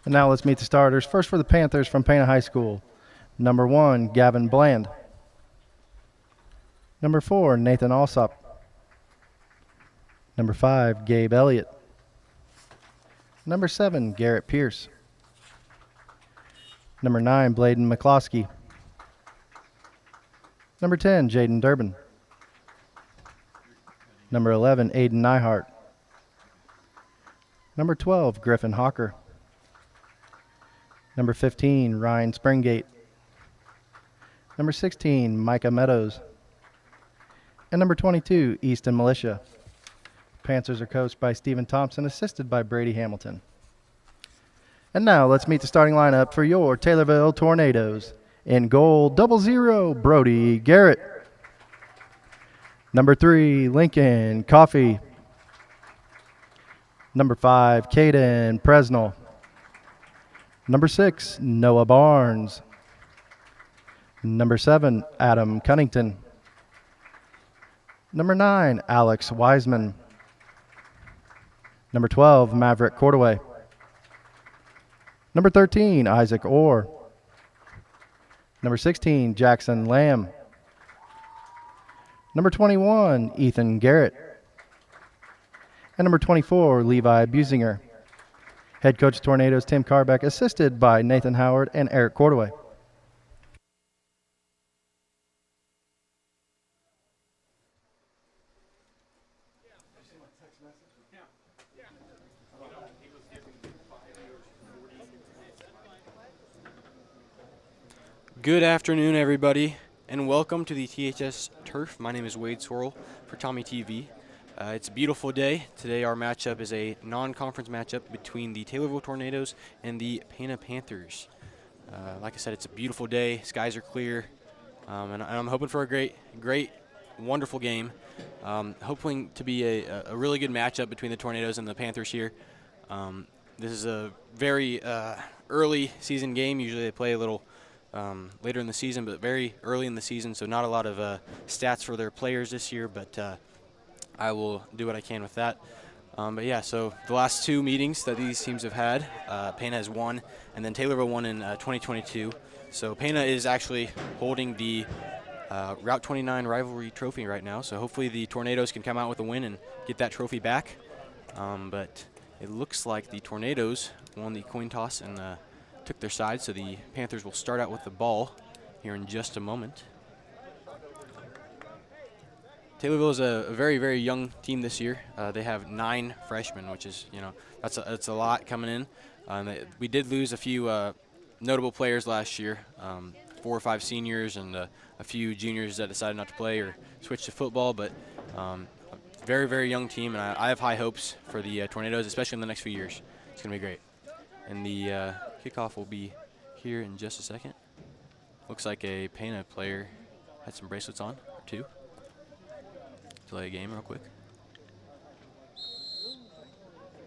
And now let's meet the starters. First for the Panthers from Pana High School. Number 1, Gavin Bland. Number 4, Nathan Alsop. Number 5, Gabe Elliott. Number 7, Garrett Pierce. Number 9, Bladen McCloskey. Number 10, Jaden Durbin. Number 11, Aiden Nyhart. Number 12, Griffin Hawker. Number 15, Ryan Springate. Number 16, Micah Meadows. And number 22, Easton Militia. Panthers are coached by Stephen Thompson, assisted by Brady Hamilton. And now let's meet the starting lineup for your Taylorville Tornadoes. In goal, 00, Brody Garrett. Number 3, Lincoln Coffey. Number 5, Caden Presnell. Number 6, Noah Barnes. Number 7, Adam Cunnington. Number 9, Alex Wiseman. Number 12, Maverick Cordaway. Number 13, Isaac Orr. Number 16, Jackson Lamb. Number 21, Ethan Garrett. And number 24, Levi Businger. Head coach of Tornadoes, Tim Carbeck, assisted by Nathan Howard and Eric Cordaway. Good afternoon, everybody, and welcome to the THS Turf. My name is Wade Sorrell for Tommy TV. It's a beautiful day. Today our matchup is a non-conference matchup between the Taylorville Tornadoes and the Pana Panthers. Like I said, it's a beautiful day. Skies are clear, and I'm hoping for a great, wonderful game. Hoping to be a really good matchup between the Tornadoes and the Panthers here. This is a very early season game. Usually they play a little later in the season, but very early in the season, so not a lot of stats for their players this year, but I will do what I can with that. But yeah, so the last two meetings that these teams have had, Pana has won, and then Taylorville won in 2022. So Pana is actually holding the Route 29 Rivalry trophy right now, so hopefully the Tornadoes can come out with a win and get that trophy back. But it looks like the Tornadoes won the coin toss and took their side, so the Panthers will start out with the ball here in just a moment. Taylorville is a very, very young team this year. They have 9 freshmen, which is, that's a lot coming in. We did lose a few notable players last year, 4 or 5 seniors and a few juniors that decided not to play or switch to football, but very, very young team, and I have high hopes for the Tornadoes, especially in the next few years. It's going to be great. And the kickoff will be here in just a second. Looks like a Pana player had some bracelets on, or 2. Delay a game real quick.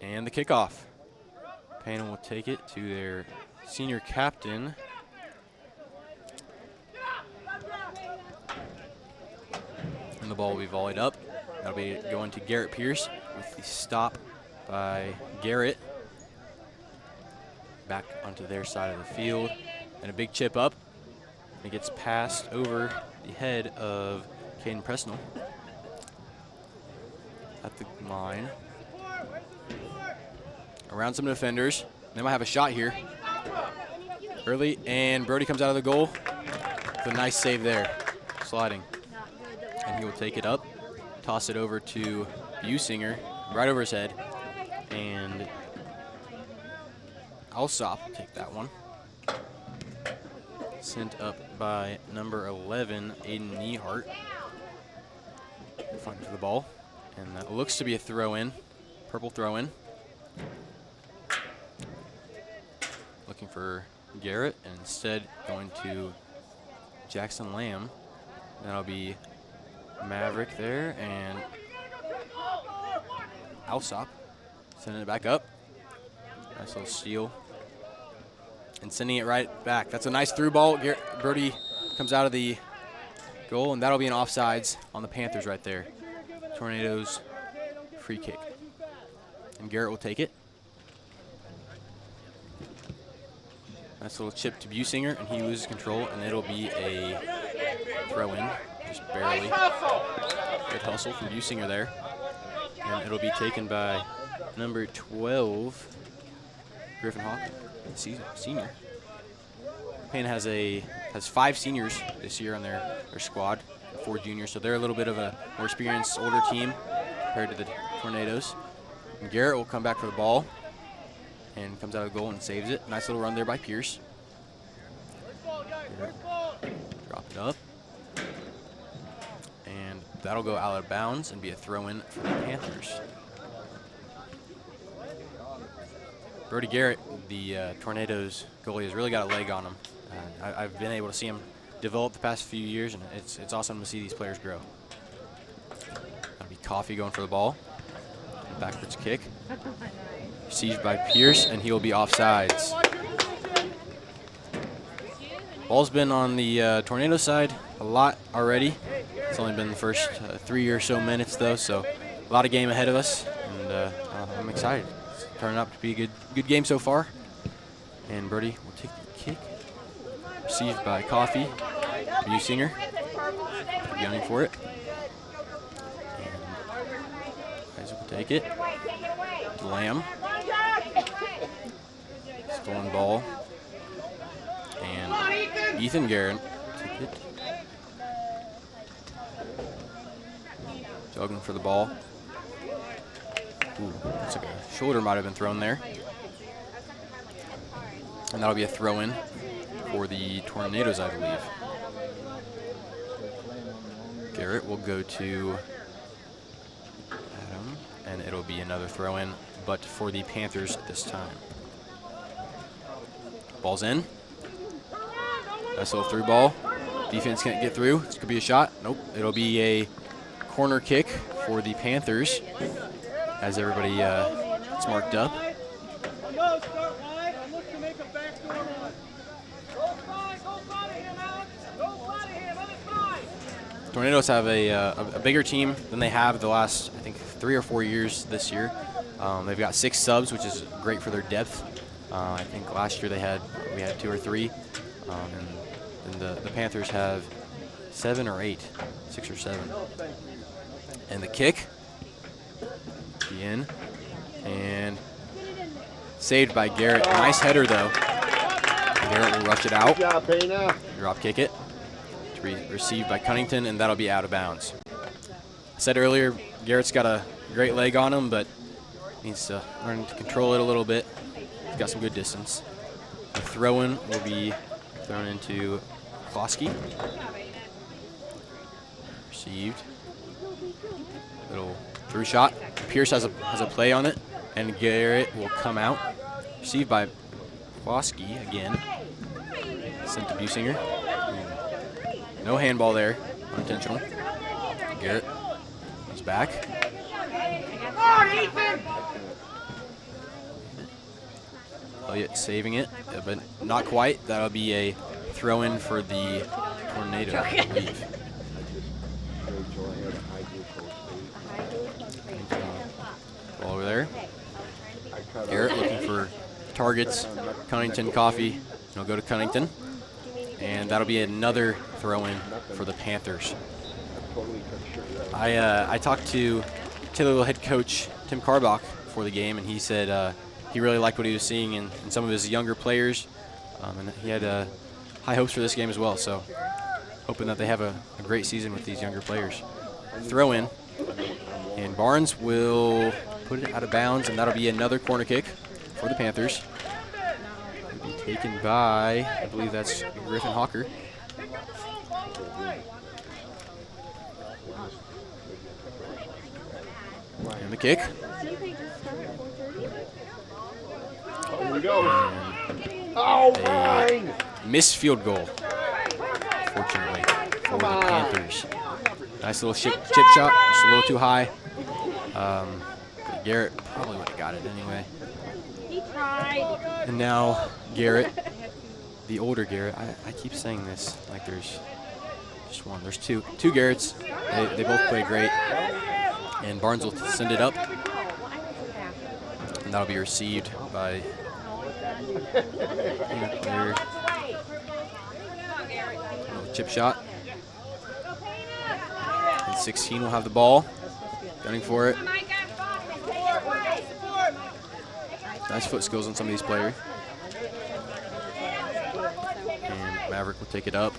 And the kickoff. Pana will take it to their senior captain. And the ball will be volleyed up. That'll be going to Garrett Pierce with the stop by Garrett. Back onto their side of the field. And a big chip up. It gets passed over the head of Caden Presnell at the line. Around some defenders. They might have a shot here. Early, and Brody comes out of the goal. It's a nice save there. Sliding. And he will take it up. Toss it over to Businger, right over his head. And Alsop will take that one. Sent up by number 11, Aiden Nyhart. Fighting for the ball. And that looks to be a throw-in, purple throw-in. Looking for Garrett, and instead going to Jackson Lamb. That'll be Maverick there, and Alsop sending it back up. Nice little steal. And sending it right back. That's a nice through ball. Brody comes out of the goal, and that'll be an offsides on the Panthers right there. Tornadoes free kick. And Garrett will take it. Nice little chip to Businger, and he loses control, and it'll be a throw-in, just barely. Good hustle from Businger there. And it'll be taken by number 12, Griffin Hawk, senior. Pana has 5 seniors this year on their squad, 4 juniors, so they're a little bit of a more experienced, older team compared to the Tornadoes. And Garrett will come back for the ball and comes out of the goal and saves it. Nice little run there by Pierce. Garrett, drop it up. And that'll go out of bounds and be a throw-in for the Panthers. Brody Garrett, the Tornadoes goalie, has really got a leg on him. I've been able to see him develop the past few years, and it's awesome to see these players grow. That'll be Coffee going for the ball. Backwards kick. Received by Pierce, and he will be offsides. Ball's been on the Tornado side a lot already. It's only been the first 3 or so minutes, though, so a lot of game ahead of us, and I'm excited. It's turning out to be a good game so far. And Brody will take the kick. Received by Coffee. Businger gunning for it. And Isaac will take it. Lamb. Stolen ball. And Ethan Garrett took it. Jogging for the ball. Ooh, looks like a shoulder might have been thrown there. And that'll be a throw-in for the Tornadoes, I believe. Garrett will go to Adam, and it'll be another throw-in, but for the Panthers this time. Ball's in. Nice little through ball. Defense can't get through. This could be a shot. Nope. It'll be a corner kick for the Panthers as everybody gets marked up. Tornadoes have a bigger team than they have the last, I think, 3 or 4 years this year. They've got 6 subs, which is great for their depth. I think last year we had 2 or 3. And the Panthers have 7 or 8, 6 or 7. And the kick, be in, and saved by Garrett. Nice header, though. Garrett will rush it out. Good job, Pana. Drop kick it. To be received by Cunnington, and that'll be out of bounds. I said earlier, Garrett's got a great leg on him, but needs to learn to control it a little bit. He's got some good distance. The throw-in will be thrown into Klosky. Received. Little through shot. Pierce has a play on it, and Garrett will come out. Received by Klosky again. Sent to Businger. No handball there, unintentional. Garrett is back. Elliott saving it, but not quite. That'll be a throw-in for the Tornado, I believe. Ball over there. Garrett looking for targets. Cunnington, Coffee. He'll go to Cunnington. And that'll be another throw-in for the Panthers. I talked to Taylorville head coach Tim Carbach for the game, and he said he really liked what he was seeing in some of his younger players, and he had high hopes for this game as well. So hoping that they have a great season with these younger players. Throw-in, and Barnes will put it out of bounds, and that'll be another corner kick for the Panthers. Taken by, I believe that's Griffin Hawker. And the kick. Here we go. A missed field goal, fortunately, for the Panthers. Nice little chip shot, just a little too high. But Garrett probably would have got it anyway. And now Garrett, the older Garrett, I keep saying this like there's just one. There's two Garretts. They both play great. And Barnes will send it up. And that'll be received by Player. Chip shot. And 16 will have the ball. Gunning for it. Nice foot skills on some of these players. And Maverick will take it up.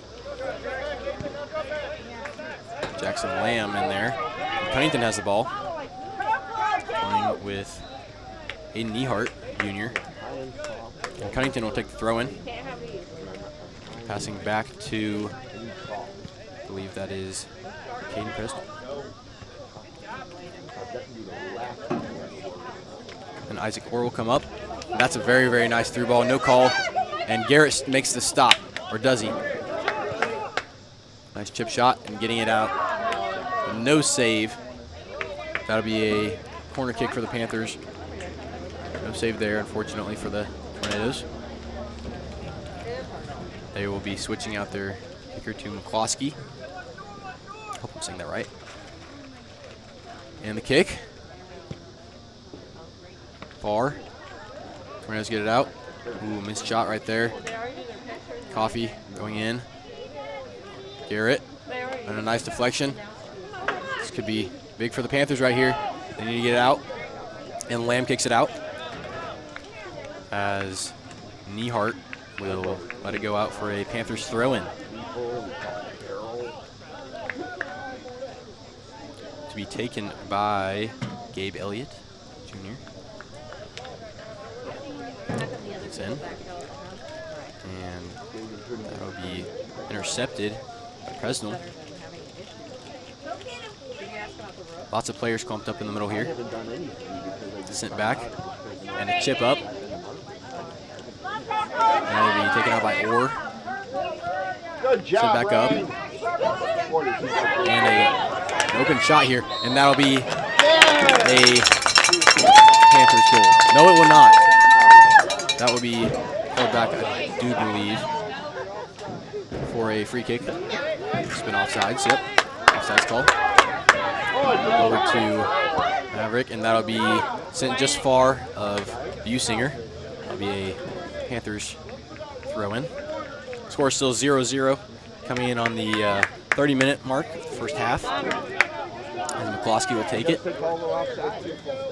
Jackson Lamb in there. Cunnington has the ball. Playing with Aiden Nehart, Jr. And Cunnington will take the throw in. Passing back to, I believe that is Caden Preston. And Isaac Orr will come up. That's a very, very nice through ball, no call. And Garrett makes the stop, or does he? Nice chip shot and getting it out. No save. That'll be a corner kick for the Panthers. No save there, unfortunately, for the Tornadoes. They will be switching out their kicker to McCloskey. Hope I'm saying that right. And the kick. Far. Tornadoes get it out. Ooh, missed shot right there. Coffee going in. Garrett. And a nice deflection. This could be big for the Panthers right here. They need to get it out. And Lamb kicks it out. As Nehart will let it go out for a Panthers throw-in. To be taken by Gabe Elliott, Jr. It's in. And that'll be intercepted by Presnell. Lots of players clumped up in the middle here. Sent back. And a chip up. And that'll be taken out by Orr. Sent back up. And an open shot here. And that'll be a Panthers goal. No, it will not. That will be called back, I do believe, for a free kick. It's been offsides, yep. Offsides call. Over to Maverick, and that'll be sent just far of Businger. That'll be a Panthers throw-in. Score is still 0-0, coming in on the 30-minute mark of the first half. And McCloskey will take it.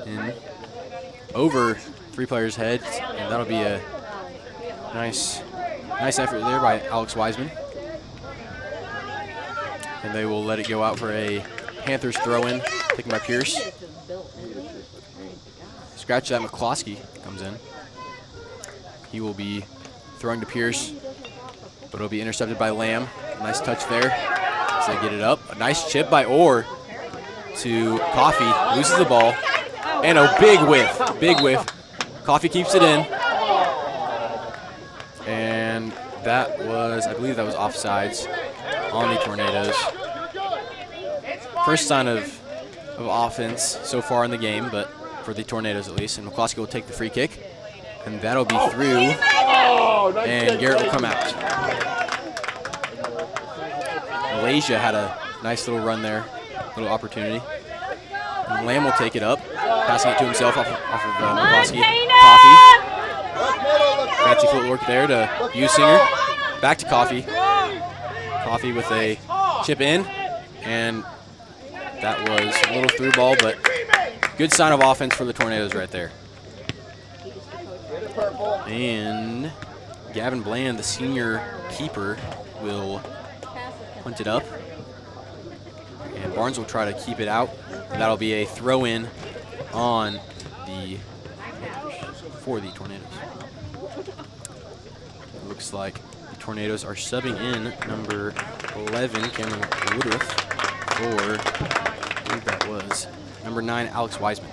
In over 3 players' heads, and that'll be a nice effort there by Alex Wiseman. And they will let it go out for a Panthers throw-in, taken by Pierce. Scratch that, McCloskey comes in. He will be throwing to Pierce, but it'll be intercepted by Lamb. Nice touch there as they get it up. A nice chip by Orr to Coffee, loses the ball, and a big whiff. Coffee keeps it in. And that was, I believe that was offsides on the Tornadoes. First sign of offense so far in the game, but for the Tornadoes at least. And McCloskey will take the free kick. And that'll be through. And Garrett will come out. Malaysia had a nice little run there, little opportunity. And Lamb will take it up, passing it to himself off of McCloskey. Coffee. Fancy footwork there to Businger. Back to Coffee. Coffee with a chip in. And that was a little through ball, but good sign of offense for the Tornadoes right there. And Gavin Bland, the senior keeper, will punt it up. And Barnes will try to keep it out. And that'll be a throw-in on for the Tornadoes. It looks like the Tornadoes are subbing in number 11, Cameron Woodruff, for, I believe that was number 9, Alex Wiseman.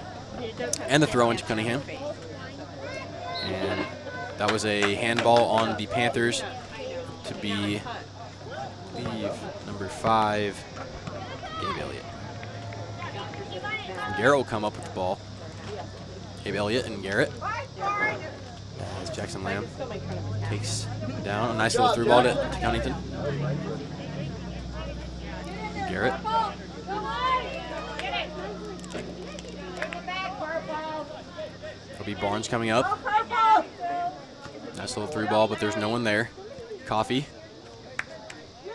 And the throw-in to Cunningham. And that was a handball on the Panthers to be, I believe, number 5, Gabe Elliott. And Garrett will come up with the ball. Gabe Elliott and Garrett. As Jackson Lamb takes down. A nice little through ball to Cunnington. Garrett. It'll be Barnes coming up. Nice little 3 ball, but there's no one there. Coffee.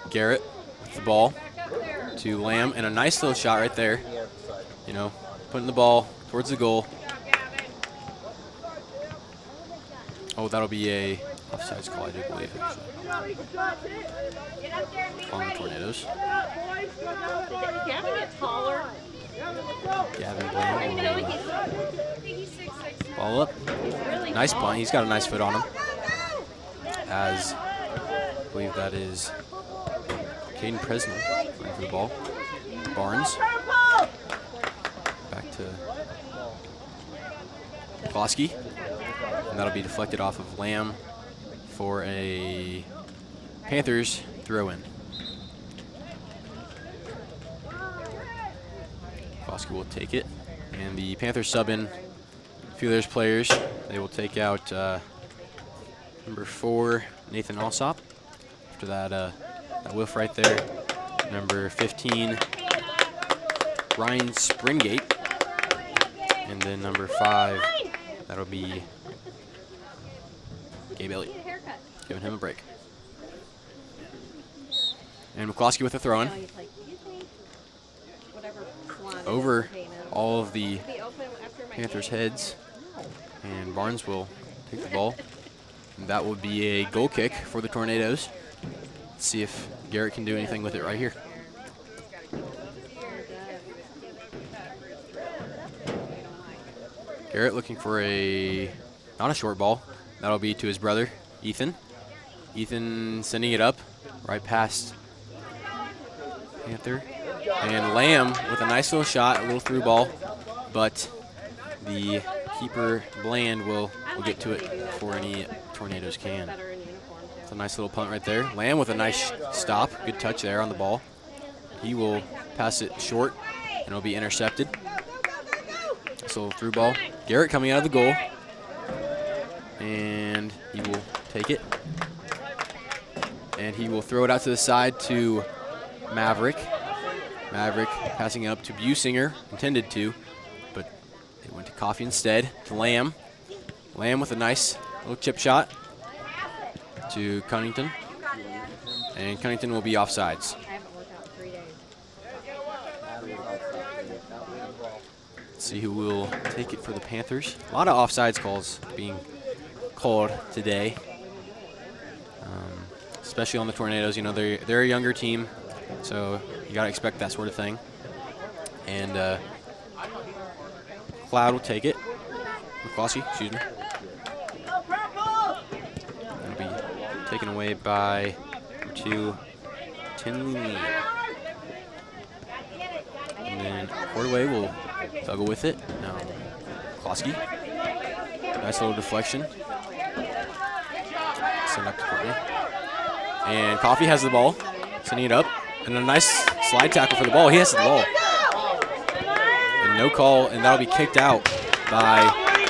Garrett with the ball to Lamb, and a nice little shot right there. You know, putting the ball towards the goal. Oh, that'll be a offsides call, I do believe, actually. On the Tornadoes. Gavin get taller? Gavin Bland. Ball up. Nice punt. He's got a nice foot on him. As I believe that is Caden Presnell running for the ball. Barnes. Back to Klosky. And that'll be deflected off of Lamb for a Panthers throw-in. Klosky will take it. And the Panthers sub in a few of their players. They will take out number 4, Nathan Alsop. After that whiff right there. Number 15, Ryan Springate. And then number 5, that'll be Gabe Elliott. Giving him a break. And McCloskey with a throw-in. Over all of the Panthers' heads. And Barnes will take the ball. And that will be a goal kick for the Tornadoes. Let's see if Garrett can do anything with it right here. Garrett looking for not a short ball. That'll be to his brother, Ethan. Ethan sending it up right past Panther. And Lamb with a nice little shot, a little through ball. But the keeper, Bland, will get to it before any Tornadoes can. It's a nice little punt right there. Lamb with a nice stop. Good touch there on the ball. He will pass it short, and it'll be intercepted. Nice little through ball. Garrett coming out of the goal. And he will take it. And he will throw it out to the side to Maverick. Maverick passing it up to Businger, intended to, but it went to Coffee instead, to Lamb. Lamb with a nice little chip shot to Cunnington. And Cunnington will be offsides. Let's see who will take it for the Panthers. A lot of offsides calls being called today, especially on the Tornadoes. You know, they're a younger team, so you got to expect that sort of thing. And Cloud will take it. McCloskey, excuse me. It'll be taken away by number 2, Tinley. And then Cordaway will toggle with it. Now, McCloskey. Nice little deflection. Send up to Courtney. And Coffee has the ball, sending it up. And a nice slide tackle for the ball. He has the ball. And no call, and that'll be kicked out by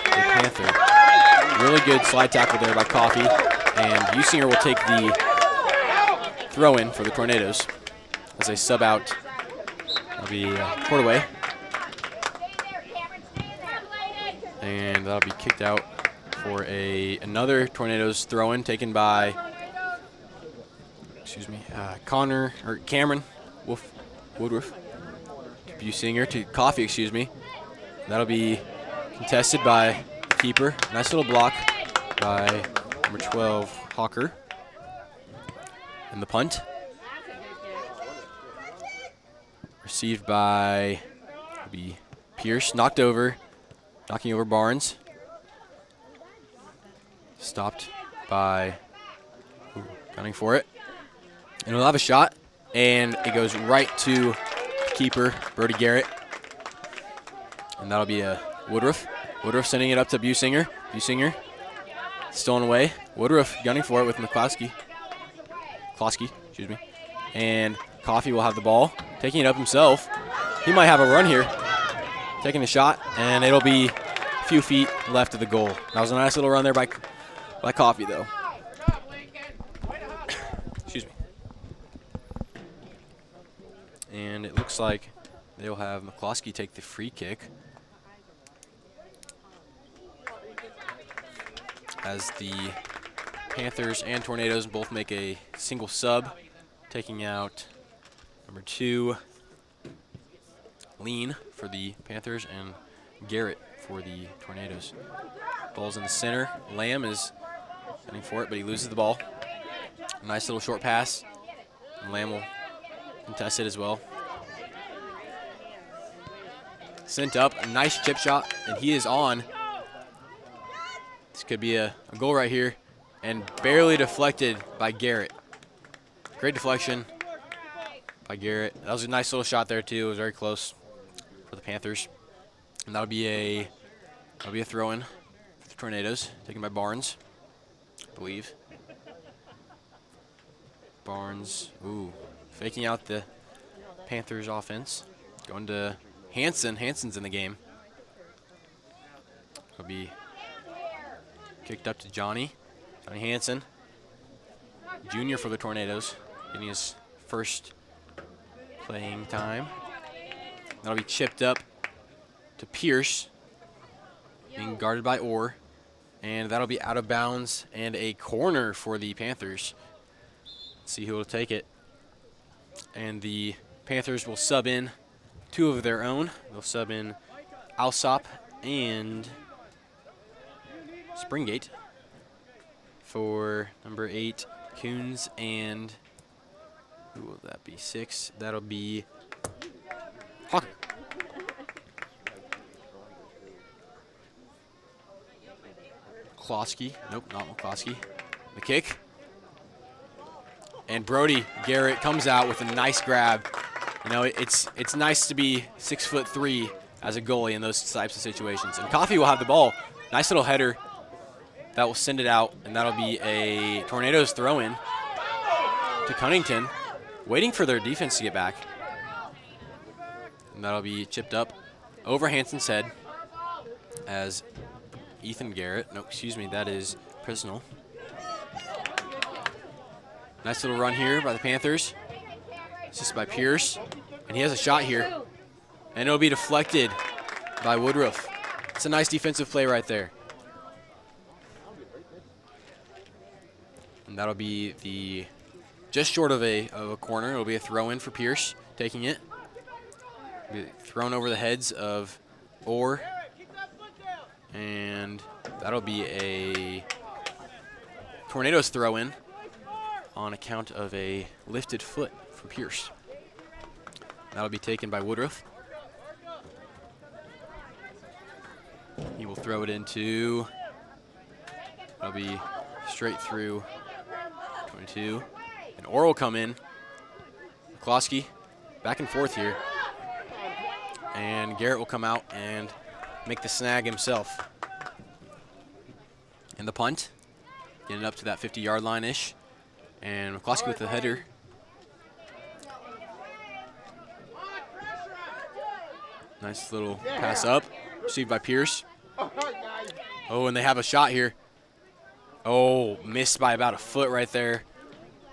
the Panther. Really good slide tackle there by Coffee. And Businger will take the throw-in for the Tornadoes as they sub out. That'll be Cordaway. And that'll be kicked out for another Tornadoes throw-in taken by, Cameron Woodruff. To Businger, to Coffee, excuse me. That'll be contested by the keeper. Nice little block by number 12, Hawker. And the punt. Received by Pierce, knocking over Barnes. Stopped by gunning for it. And we'll have a shot, and it goes right to the keeper, Brody Garrett. And that'll be a Woodruff. Woodruff sending it up to Businger. Businger stolen away. Woodruff gunning for it with McCloskey. Klosky, excuse me. And Coffee will have the ball, taking it up himself. He might have a run here. Taking a shot, and it'll be a few feet left of the goal. That was a nice little run there by Coffee, though. Excuse me. And it looks like they'll have McCloskey take the free kick as the Panthers and Tornadoes both make a single sub, taking out number 2, Lean for the Panthers, and Garrett for the Tornadoes. Ball's in the center. Lamb is heading for it, but he loses the ball. Nice little short pass. And Lamb will contest it as well. Sent up, a nice chip shot, and he is on. This could be a goal right here, and barely deflected by Garrett. Great deflection by Garrett. That was a nice little shot there too. It was very close for the Panthers, and that'll be a throw-in for the Tornadoes, taken by Barnes, I believe. Barnes, faking out the Panthers offense, going to Hansen. Hansen's in the game. It'll be kicked up to Johnny Hansen, junior for the Tornadoes, getting his first playing time. That'll be chipped up to Pierce, being guarded by Orr, and that'll be out of bounds and a corner for the Panthers. Let's see who will take it. And the Panthers will sub in 2 of their own. They'll sub in Alsop and Springate for number 8, Coons, and who will that be? 6. That'll be Hawk. McCloskey. Nope, not McCloskey. The kick. And Brody Garrett comes out with a nice grab. You know, it's nice to be 6'3" as a goalie in those types of situations. And Coffee will have the ball. Nice little header that will send it out, and that'll be a Tornadoes throw-in to Cunnington, waiting for their defense to get back. And that'll be chipped up over Hansen's head as Ethan Garrett. No, excuse me, that is Prisnell. Nice little run here by the Panthers. Assisted by Pierce, and he has a shot here, and it'll be deflected by Woodruff. It's a nice defensive play right there. And that'll be just short of a corner. It'll be a throw-in for Pierce, taking it. Be thrown over the heads of Orr, and that'll be a Tornadoes throw-in on account of a lifted foot from Pierce. That'll be taken by Woodruff. He will throw it into, that'll be straight through 22. And Orr will come in. McCloskey back and forth here. And Garrett will come out and make the snag himself. And the punt, getting up to that 50-yard line-ish. And McCloskey with the header. Nice little pass up, received by Pierce. Oh, and they have a shot here. Oh, missed by about a foot right there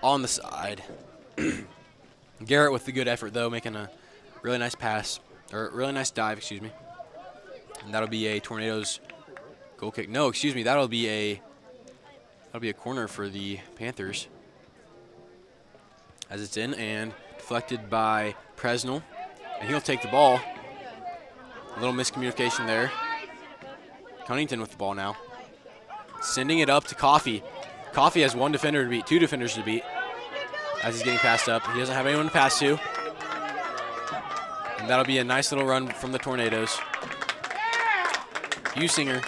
on the side. Garrett with the good effort, though, making a really nice pass, or really nice dive, excuse me. And that'll be a Tornadoes goal kick. No, excuse me, that'll be a corner for the Panthers. As it's in and deflected by Presnell, and he'll take the ball. A little miscommunication there. Cunnington with the ball now. Sending it up to Coffee. Coffee has 1 defender to beat, 2 defenders to beat as he's getting passed up. He doesn't have anyone to pass to. And that'll be a nice little run from the Tornadoes. Usinger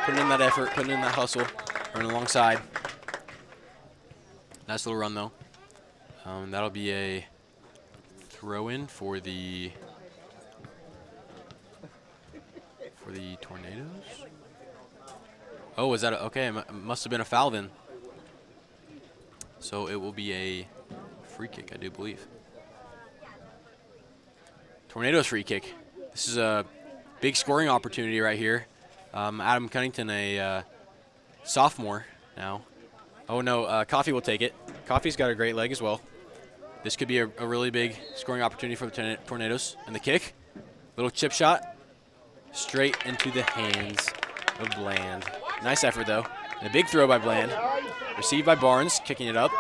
putting in that effort, putting in that hustle, running alongside. Nice little run, though. That'll be a throw-in for the Tornadoes. Oh, is that okay? It must have been a foul then. So it will be a free kick, I do believe. Tornadoes free kick. This is a big scoring opportunity right here. Adam Cunnington, a sophomore now. Oh no, Coffee will take it. Coffee's got a great leg as well. This could be a really big scoring opportunity for the Tornadoes. And the kick, little chip shot, straight into the hands of Bland. Nice effort though. And a big throw by Bland. Received by Barnes, kicking it up.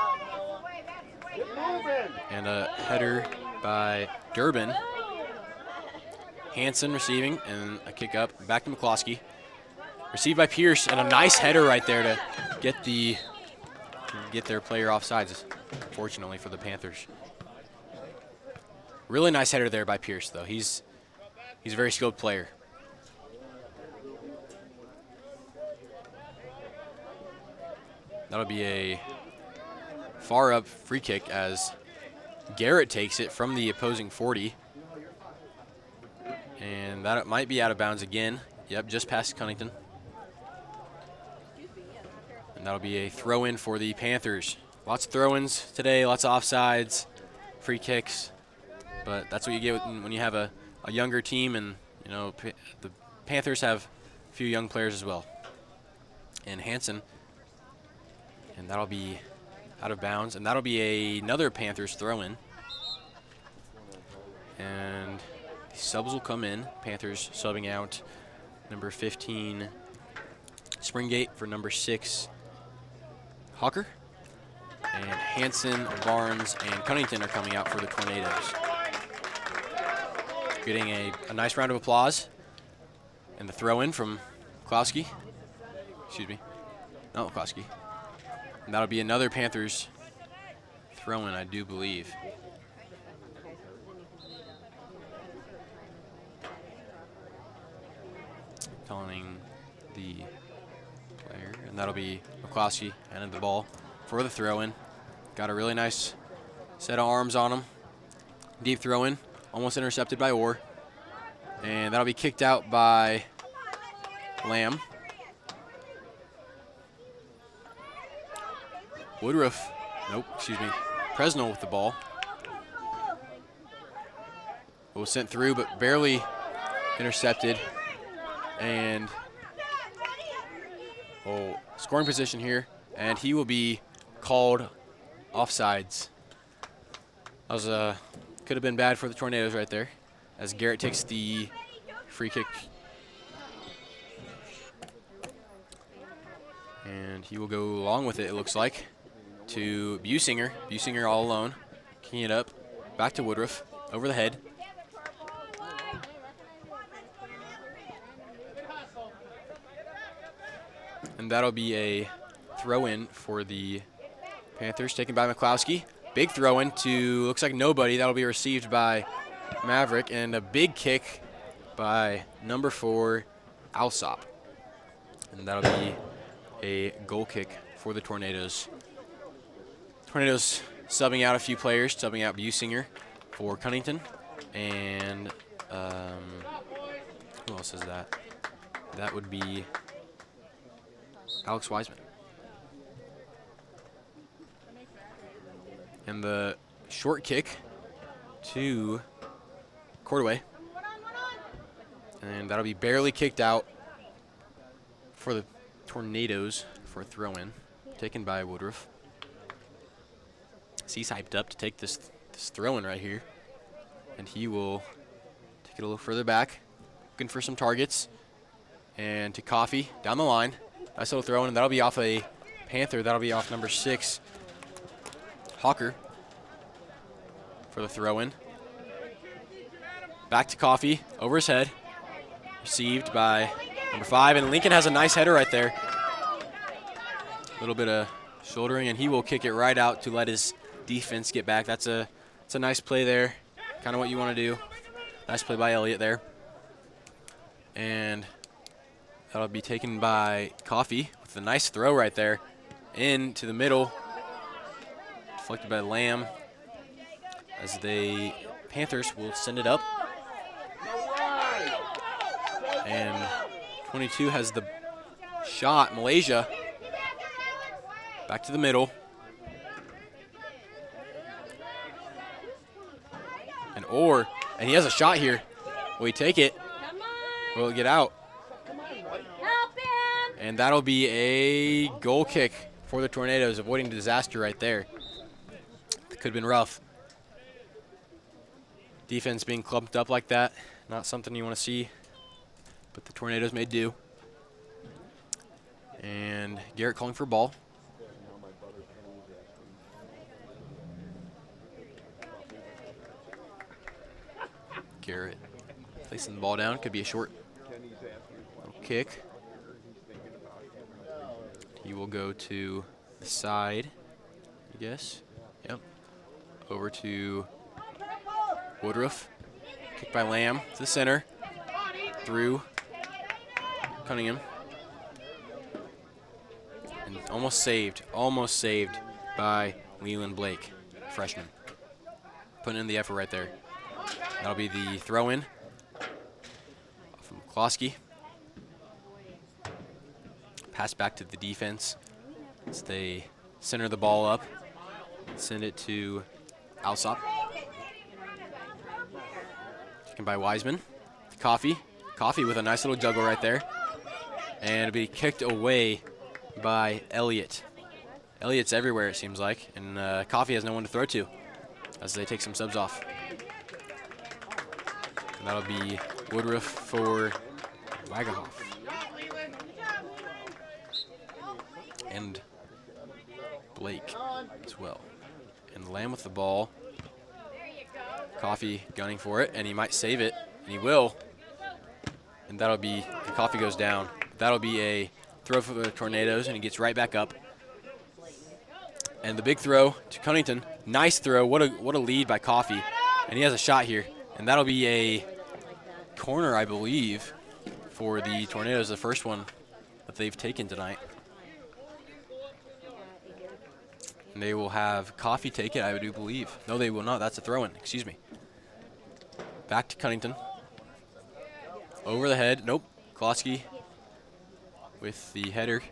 And a header by Durbin. Hansen receiving, and a kick up. Back to McCloskey. Received by Pierce, and a nice header right there to get their player offsides, fortunately for the Panthers. Really nice header there by Pierce, though. He's a very skilled player. That'll be a far up free kick as Garrett takes it from the opposing 40. And that might be out of bounds again. Yep, just past Cunnington. And that'll be a throw-in for the Panthers. Lots of throw-ins today, lots of offsides, free kicks. But that's what you get when you have a younger team, and you know the Panthers have a few young players as well. And Hansen, and that'll be out of bounds, and that'll be another Panthers throw-in. And the subs will come in. Panthers subbing out number 15 Springate for number 6 Hawker. And Hansen, Barnes, and Cunnington are coming out for the Tornadoes. Getting a nice round of applause. And the throw-in from McCloskey. Excuse me. Not McCloskey. And that'll be another Panthers throw-in, I do believe. Telling the player, and that'll be McCloskey handing the ball for the throw-in. Got a really nice set of arms on him. Deep throw-in, almost intercepted by Orr. And that'll be kicked out by Lamb. Woodruff, nope, excuse me, Presnell with the ball. It was sent through, but barely intercepted. And scoring position here, and he will be called offsides. That was could have been bad for the Tornadoes right there, as Garrett takes the free kick. And he will go along with it, it looks like, to Businger. Businger all alone, kicking it up, back to Woodruff, over the head. And that'll be a throw-in for the Panthers, taken by McCloskey. Big throw-in to, looks like nobody. That'll be received by Maverick, and a big kick by number 4, Alsop. And that'll be a goal kick for the Tornadoes. Tornadoes subbing out a few players, subbing out Businger for Cunnington. And who else is that? That would be Alex Wiseman. And the short kick to Cordaway. And that'll be barely kicked out for the Tornadoes for a throw-in, taken by Woodruff. He's hyped up to take this throw-in right here. And he will take it a little further back, looking for some targets. And to Coffey, down the line. Nice little throw-in, and that'll be off a Panther. That'll be off number 6, Hawker, for the throw-in. Back to Coffey, over his head. Received by number 5, and Lincoln has a nice header right there. A little bit of shouldering, and he will kick it right out to let his defense get back. It's a nice play there, kind of what you want to do. Nice play by Elliott there. And that'll be taken by Coffey with a nice throw right there into the middle. Deflected by Lamb as the Panthers will send it up. And 22 has the shot. Malaysia back to the middle. And Orr, and he has a shot here. Will he take it? Will it get out? And that'll be a goal kick for the Tornadoes, avoiding disaster right there. It could have been rough. Defense being clumped up like that, not something you want to see, but the Tornadoes may do. And Garrett calling for ball. Garrett placing the ball down. Could be a short little kick. He will go to the side, I guess. Yep. Over to Woodruff. Kick by Lamb to the center. Through Cunningham. And almost saved by Leland Blake, freshman. Putting in the effort right there. That'll be the throw-in from McCloskey. Pass back to the defense as they center the ball up. Send it to Alsop. Taken by Wiseman. Coffee. Coffee with a nice little juggle right there. And it'll be kicked away by Elliott. Elliott's everywhere, it seems like. And Coffee has no one to throw to as they take some subs off. And that'll be Woodruff for Wagahoff. And Blake as well. And Lamb with the ball. Coffee gunning for it, and he might save it, and he will. And that'll be, the Coffee goes down. That'll be a throw for the Tornadoes, and he gets right back up. And the big throw to Cunnington. Nice throw. What a lead by Coffee. And he has a shot here. And that'll be a corner, I believe, for the Tornadoes, the first one that they've taken tonight. And they will have Coffee take it, I do believe. No, they will not. That's a throw-in. Excuse me. Back to Cunnington. Over the head. Nope. Klosky with the header.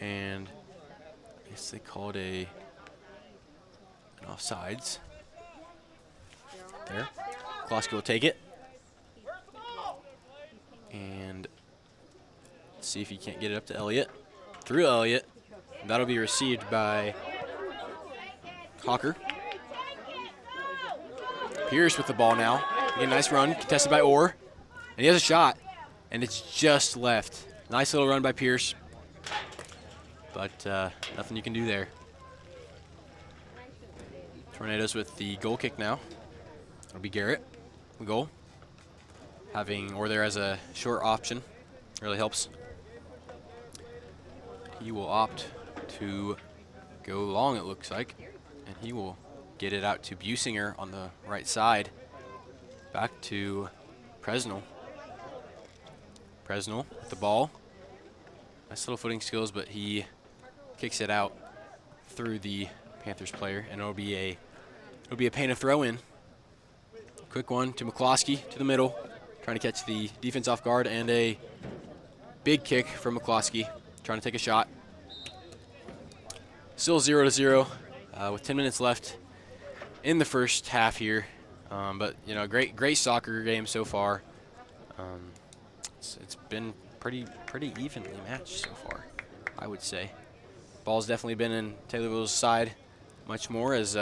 And I guess they called an offsides. There. Klosky will take it. And see if he can't get it up to Elliott. Through Elliott. That'll be received by Hawker. Pierce with the ball now. Get a nice run, contested by Orr. And he has a shot, and it's just left. Nice little run by Pierce. But nothing you can do there. Tornadoes with the goal kick now. It'll be Garrett, the goal. Having Orr there as a short option really helps. He will opt to go long, it looks like. And he will get it out to Businger on the right side. Back to Presnell. Presnell with the ball. Nice little footing skills, but he kicks it out through the Panthers player, and it'll be a Pana throw-in. Quick one to McCloskey to the middle, trying to catch the defense off guard, and a big kick from McCloskey, trying to take a shot. Still 0-0 with 10 minutes left in the first half here. But you know, great soccer game so far. It's been pretty evenly matched so far, I would say. Ball's definitely been in Taylorville's side much more as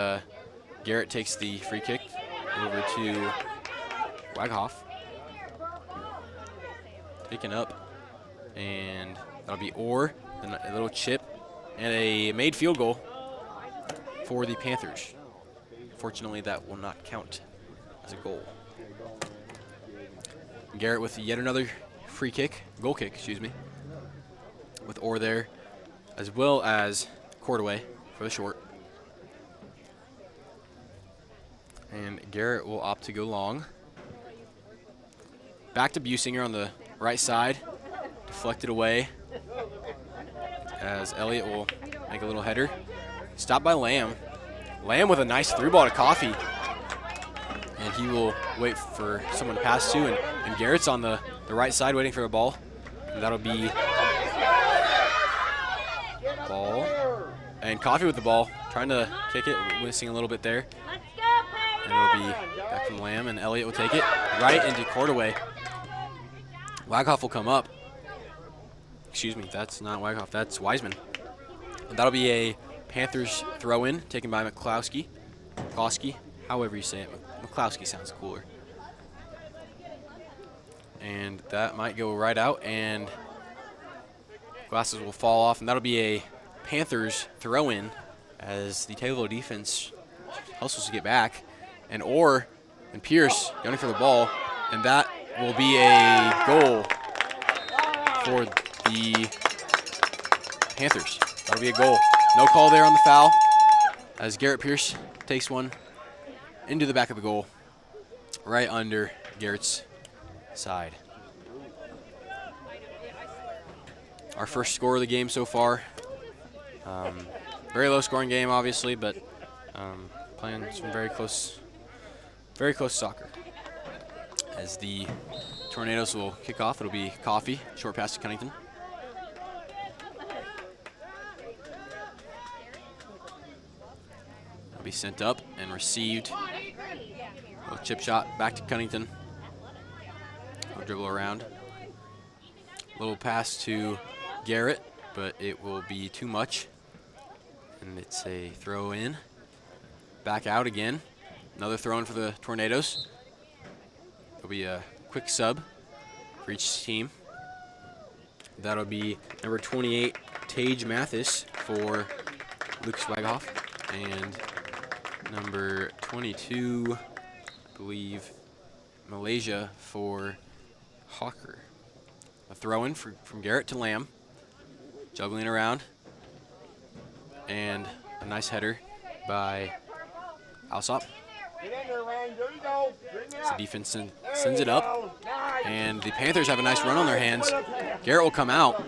Garrett takes the free kick over to Waghoff. Taken up, and that'll be Orr, and a little chip, and a made field goal for the Panthers. Fortunately, that will not count as a goal. Garrett with yet another free kick, goal kick, excuse me, with Orr there, as well as Cordaway for the short. And Garrett will opt to go long. Back to Businger on the right side, deflected away, as Elliott will make a little header. Stopped by Lamb. Lamb with a nice through ball to Coffee. And he will wait for someone to pass to, and Garrett's on the right side waiting for a ball. And that'll be ball. And Coffee with the ball, trying to kick it, missing a little bit there. And it'll be back from Lamb, and Elliott will take it right into Cordaway. Waghoff will come up. Excuse me, that's not Waghoff, that's Wiseman. And that'll be a Panthers throw-in taken by McCloskey. McCloskey, however you say it. McCloskey sounds cooler. And that might go right out, and Glasses will fall off, and that'll be a Panthers throw-in as the Taylor defense hustles to get back. And Pierce gunning for the ball, and that will be a goal for the Panthers. That'll be a goal. No call there on the foul as Garrett Pierce takes one into the back of the goal, right under Garrett's side. Our first score of the game so far. Very low scoring game, obviously, but playing some very close soccer. As the Tornadoes will kick off, it'll be Coffee, short pass to Cunnington. It'll be sent up and received. A little chip shot back to Cunnington. He'll dribble around. Little pass to Garrett, but it will be too much. And it's a throw in. Back out again. Another throw in for the Tornadoes. There'll be a quick sub for each team. That'll be number 28, Tage Mathis for Luke Swaghoff, and number 22, I believe, Malaysia for Hawker. A throw-in from Garrett to Lamb, juggling around, and a nice header by Alsop. So defense sends it up, and the Panthers have a nice run on their hands. Garrett will come out,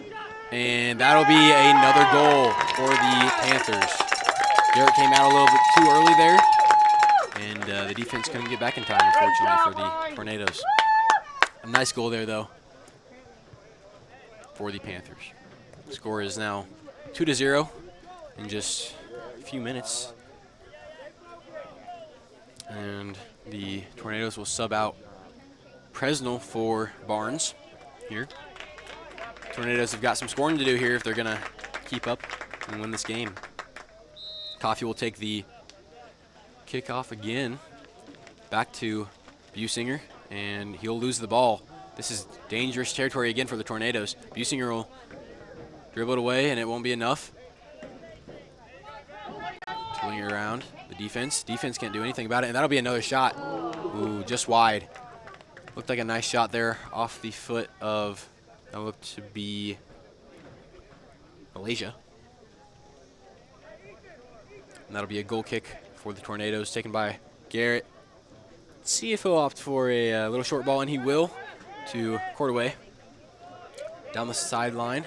and that'll be another goal for the Panthers. Garrett came out a little bit too early there, and the defense couldn't get back in time, unfortunately, for the Tornadoes. A nice goal there, though, for the Panthers. The score is now 2-0 in just a few minutes. And the Tornadoes will sub out Presnell for Barnes here. Tornadoes have got some scoring to do here if they're going to keep up and win this game. Coffey will take the kickoff again back to Businger, and he'll lose the ball. This is dangerous territory again for the Tornadoes. Businger will dribble it away, and it won't be enough. Twirling it around. The defense can't do anything about it, and that'll be another shot. Ooh, just wide. Looked like a nice shot there off the foot of, that looked to be Malaysia. And that'll be a goal kick for the Tornadoes, taken by Garrett. Let's see if he'll opt for a little short ball, and he will, to Cordaway. Down the sideline.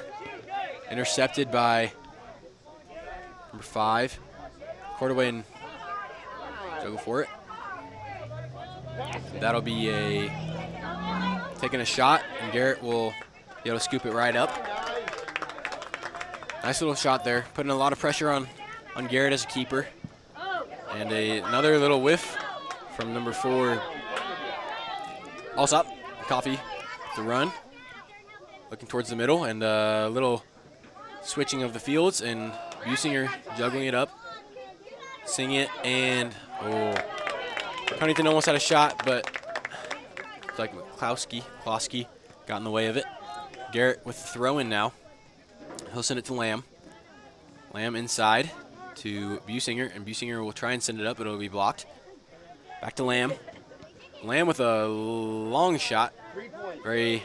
Intercepted by number 5. Cordaway and juggle for it. That'll be taking a shot, and Garrett will be able to scoop it right up. Nice little shot there, putting a lot of pressure on Garrett as a keeper. And another little whiff from number 4, Alsop. Coffey, the run, looking towards the middle, and a little switching of the fields, and Businger juggling it up, seeing it, and Cunnington almost had a shot, but it's like Klowski got in the way of it. Garrett with the throw-in now. He'll send it to Lamb. Lamb inside to Businger, and Businger will try and send it up, but it'll be blocked. Back to Lamb. Lamb with a long shot. Very,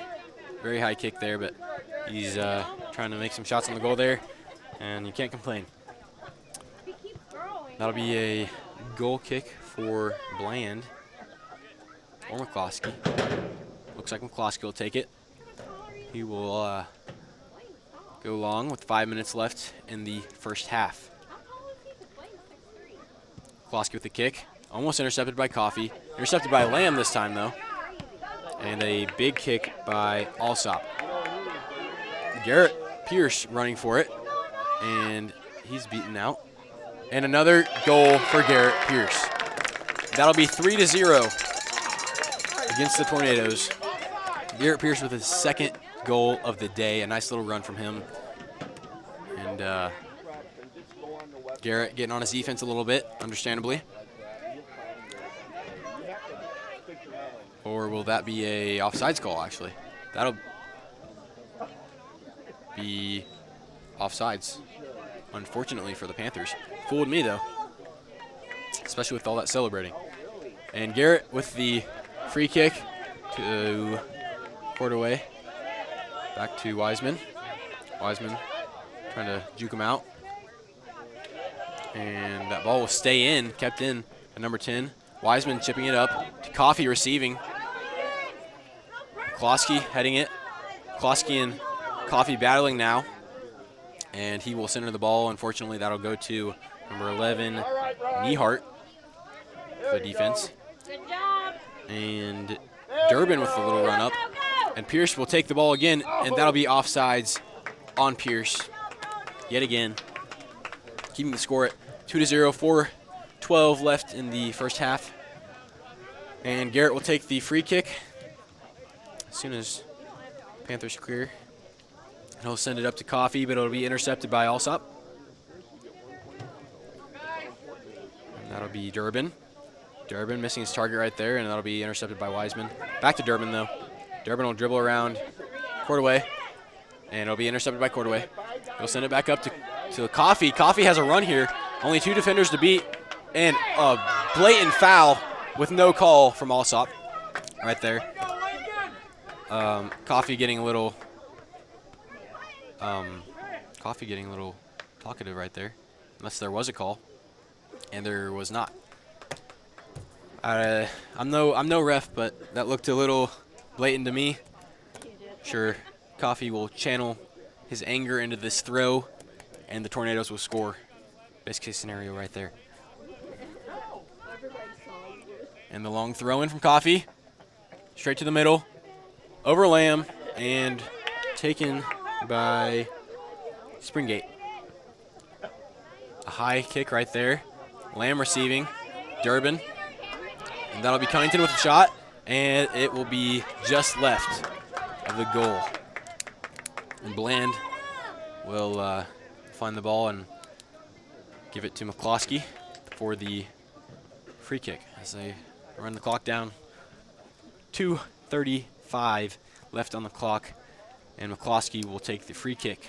very high kick there, but he's trying to make some shots on the goal there, and you can't complain. That'll be a goal kick for Bland or McCloskey. Looks like McCloskey will take it. He will go long with 5 minutes left in the first half. McCloskey with the kick. Almost intercepted by Coffey. Intercepted by Lamb this time, though. And a big kick by Alsop. Garrett Pierce running for it, and he's beaten out. And another goal for Garrett Pierce. That'll be 3-0 against the Tornadoes. Garrett Pierce with his second goal of the day. A nice little run from him. And Garrett getting on his defense a little bit, understandably. Or will that be a offsides call, actually? That'll be offsides, unfortunately for the Panthers. Fooled me, though, especially with all that celebrating. And Garrett with the free kick to Cordaway. Back to Wiseman. Wiseman trying to juke him out. And that ball will stay in, kept in at number 10. Wiseman chipping it up to Coffey receiving. Klosky heading it. Klosky and Coffey battling now. And he will center the ball. Unfortunately, that'll go to number 11, Nehart, for the defense. And Durbin with the little run up. And Pierce will take the ball again, and that'll be offsides on Pierce yet again. Keeping the score at 2-0, 4:12 left in the first half. And Garrett will take the free kick as soon as Panthers clear. And he'll send it up to Coffey, but it'll be intercepted by Alsop. And that'll be Durbin. Durbin missing his target right there, and that'll be intercepted by Wiseman. Back to Durbin, though. Durbin will dribble around Cordaway, and it'll be intercepted by Cordaway. He'll send it back up to Coffey. Coffey has a run here. Only 2 defenders to beat, and a blatant foul with no call from Alsop right there. Coffey getting a little talkative right there, unless there was a call, and there was not. I'm no ref, but that looked a little blatant to me. Sure, Coffey will channel his anger into this throw, and the Tornadoes will score. Best case scenario right there. And the long throw in from Coffey, straight to the middle, over Lamb, and taken by Springate. A high kick right there. Lamb receiving. Durbin. And that'll be Cunnington with a shot, and it will be just left of the goal. And Bland will find the ball and give it to McCloskey for the free kick as they run the clock down. 2:35 left on the clock, and McCloskey will take the free kick,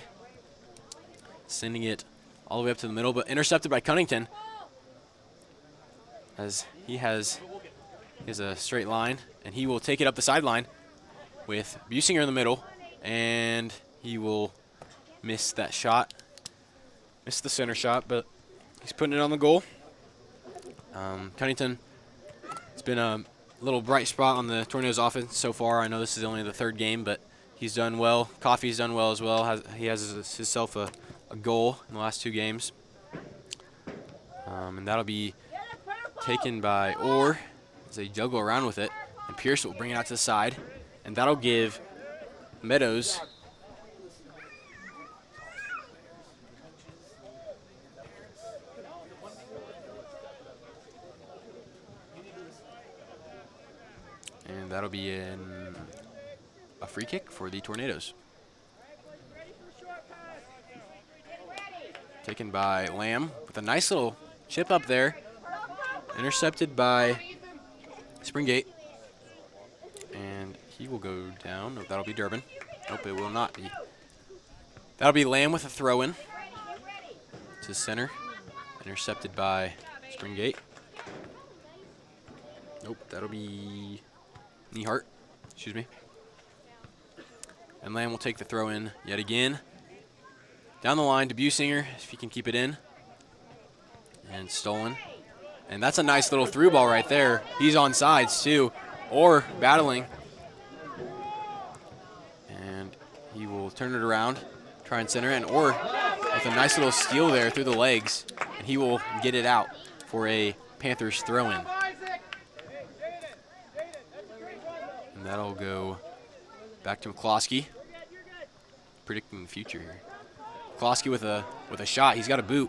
sending it all the way up to the middle, but intercepted by Cunnington, as he has a straight line, and he will take it up the sideline with Businger in the middle, and he will miss that shot. Missed the center shot, but he's putting it on the goal. Cunnington, it's been a little bright spot on the Tornadoes offense so far. I know this is only the 3rd game, but he's done well. Coffey's done well as well. He has himself a goal in the last 2 games. And that'll be taken by Orr as they juggle around with it. And Pierce will bring it out to the side. And that'll give Meadows that'll be a free kick for the Tornadoes. Taken by Lamb with a nice little chip up there. Intercepted by Springate. And he will go down. Oh, that'll be Durbin. Nope, it will not be. That'll be Lamb with a throw-in to center. Intercepted by Springate. Nope, that'll be Nehart, excuse me. And Lamb will take the throw in yet again. Down the line to Businger, if he can keep it in. And stolen. And that's a nice little through ball right there. He's on sides too, or battling. And he will turn it around, try and center it, or with a nice little steal there through the legs, and he will get it out for a Panthers throw-in. And that'll go back to McCloskey. Predicting the future here. McCloskey with a shot. He's got a boot.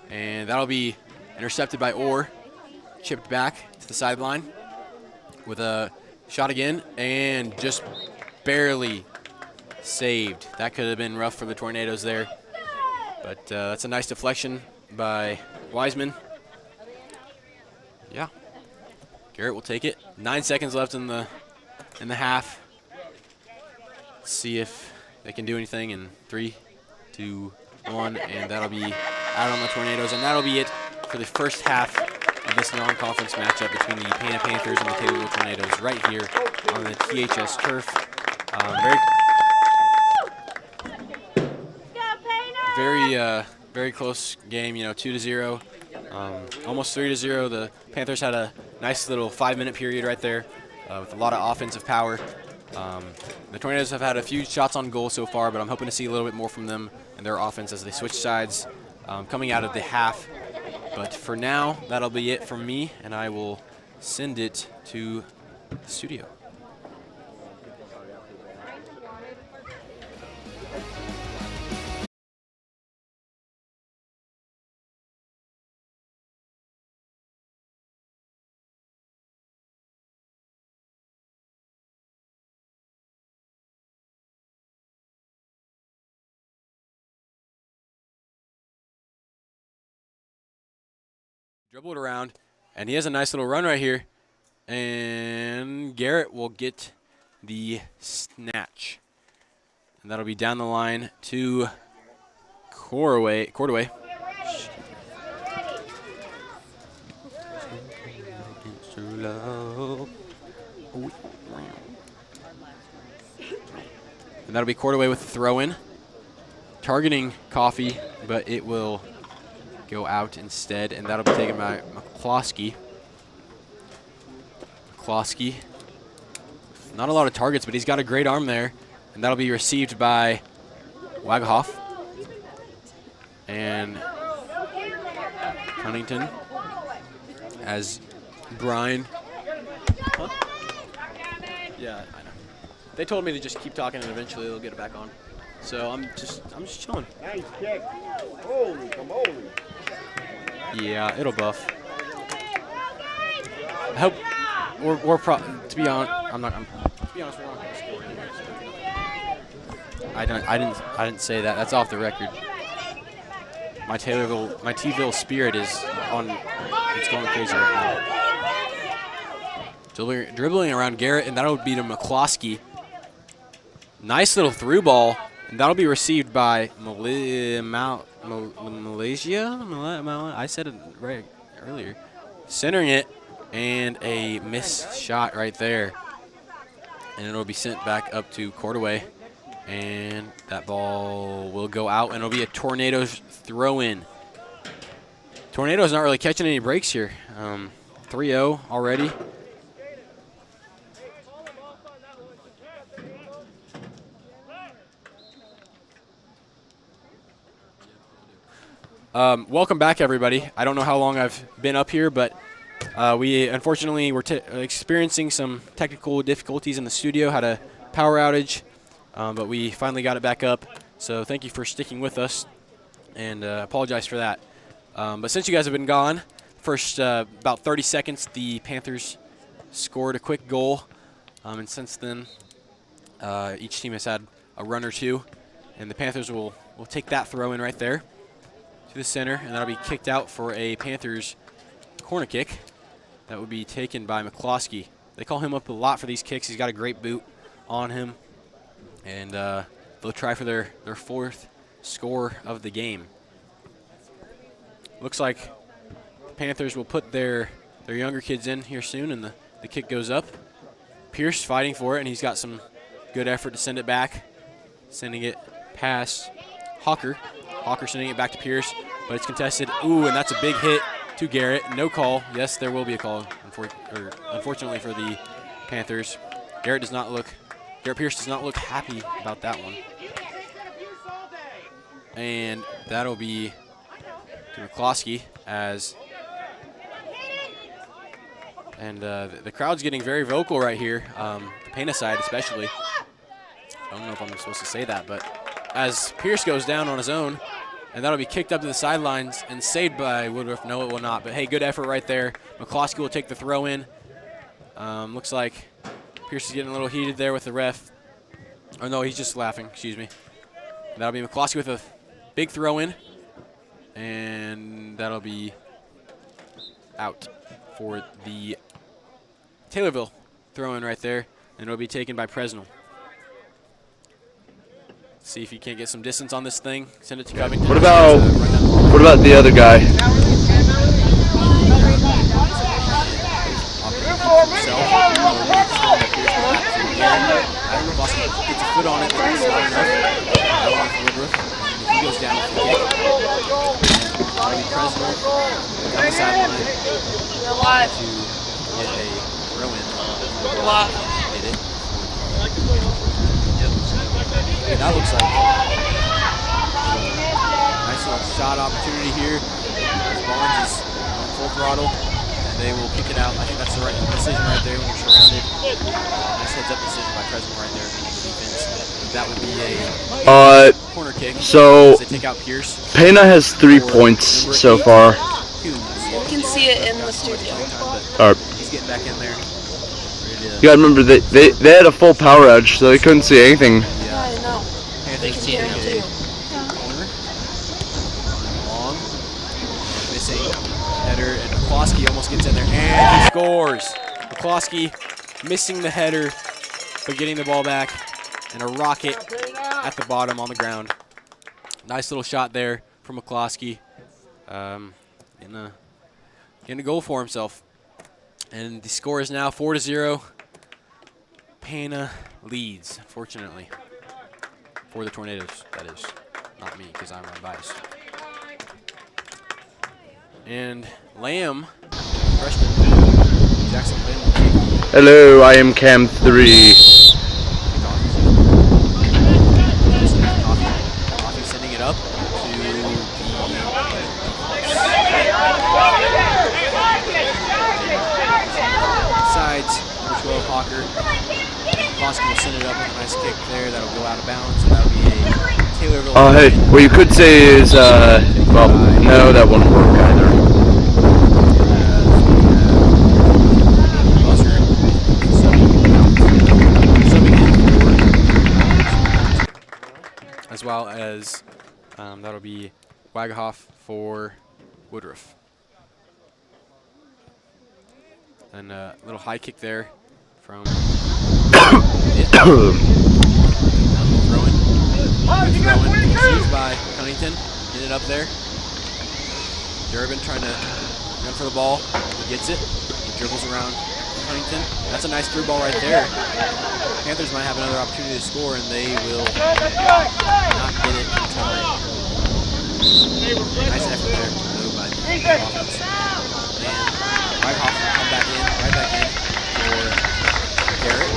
And that'll be intercepted by Orr. Chipped back to the sideline with a shot again. And just barely saved. That could have been rough for the Tornadoes there. But that's a nice deflection by Wiseman. Yeah. Garrett will take it. 9 seconds left in the half. Let's see if they can do anything in 3, 2, one, and that'll be out on the Tornadoes. And that'll be it for the first half of this non-conference matchup between the Pana Panthers and the Taylorville Tornadoes right here on the THS turf. Very close game, 2-0, almost 3-0. The Panthers had a nice little 5-minute period right there with a lot of offensive power. The Tornadoes have had a few shots on goal so far, but I'm hoping to see a little bit more from them and their offense as they switch sides coming out of the half. But for now, that'll be it from me, and I will send it to the studio. Dribbled around, and he has a nice little run right here. And Garrett will get the snatch. And that'll be down the line to Cordaway. And that'll be Cordaway with the throw-in. Targeting Coffee, but it will go out instead, and that'll be taken by McCloskey. Not a lot of targets, but he's got a great arm there, and that'll be received by Wagahoff. And Cunnington as Brian. Huh? Yeah, I know. They told me to just keep talking, and eventually they'll get it back on. So I'm just chilling. Nice kick. Holy camoli. Yeah, it'll buff. I hope to be honest, we're not going to score anyway. So I didn't say that. That's off the record. My T-ville spirit is on. It's going crazy right now. Dribbling around Garrett, and that'll be to McCloskey. Nice little through ball, and that'll be received by Malaysia. I said it right earlier. Centering it, and a missed shot right there. And it'll be sent back up to Cordaway. And that ball will go out, and it'll be a Tornadoes throw-in. Tornadoes not really catching any breaks here. 3-0 already. Welcome back, everybody. I don't know how long I've been up here, but we unfortunately were experiencing some technical difficulties in the studio, had a power outage, but we finally got it back up. So thank you for sticking with us, and apologize for that. But since you guys have been gone, first about 30 seconds, the Panthers scored a quick goal, and since then each team has had a run or two, and the Panthers will take that throw in right there to the center, and that'll be kicked out for a Panthers corner kick. That would be taken by McCloskey. They call him up a lot for these kicks. He's got a great boot on him, and they'll try for their fourth score of the game. Looks like the Panthers will put their younger kids in here soon, and the kick goes up. Pierce fighting for it, and he's got some good effort to send it back. Sending it past Hawker. Hawker sending it back to Pierce, but it's contested. Ooh, and that's a big hit to Garrett. No call. Yes, there will be a call, unfortunately for the Panthers. Garrett Pierce does not look happy about that one. And that'll be to McCloskey and the crowd's getting very vocal right here, the Pana side especially. I don't know if I'm supposed to say that, but as Pierce goes down on his own, and that'll be kicked up to the sidelines and saved by Woodruff. No, it will not, but hey, good effort right there. McCloskey will take the throw in. Looks like Pierce is getting a little heated there with the ref. Oh no, he's just laughing, excuse me. And that'll be McCloskey with a big throw in, and that'll be out for the Taylorville throw in right there, and it'll be taken by Presnell. See if he can't get some distance on this thing. Send it to Covington. What about the other guy? Gets a foot on it, but it's not enough. That one for Woodruff. If he goes down with the kick, Bobby Presnell down the sideline to get a throw-in. Hit it. Yep. Okay, that looks like nice little shot opportunity here. As Barnes is on full throttle, and they will kick it out. I think that's the right decision right there when you're surrounded. Nice heads-up decision by Presnell right there. Defense. That would be a corner kick. So as they take out Pierce. Pana has 3 points so far. You can see it in the studio. He's getting back in there. You gotta remember they had a full power edge, so they couldn't see anything. Yeah, I know. They can hear it too. Corner. Long. Missing header, and McCloskey almost gets in there, and he scores. McCloskey missing the header, but getting the ball back, and a rocket at the bottom on the ground. Nice little shot there from McCloskey. Getting a goal for himself. And the score is now 4-0. Pana leads, fortunately. For the Tornadoes, that is. Not me, because I'm unbiased. And Lamb, freshman, Jackson Lamb. Hello, I am Cam 3. Coffee sending it up to the sides, number 12 Hawker. Koski will send it up with a nice kick there. That'll go out of bounds. So that'll be a Taylorville. Oh, hey, what you could say is, well, no, that wouldn't work either. As well as that'll be Wagahoff for Woodruff. And a little high kick there from throwing. Seized by Cunnington. Get it up there. Durbin trying to run for the ball. He gets it. He dribbles around Cunnington. That's a nice through ball right there. Panthers might have another opportunity to score, and they will not get it in time. Nice effort there, though, by the offense. And Whitehoff will come back in, right back in for Garrett.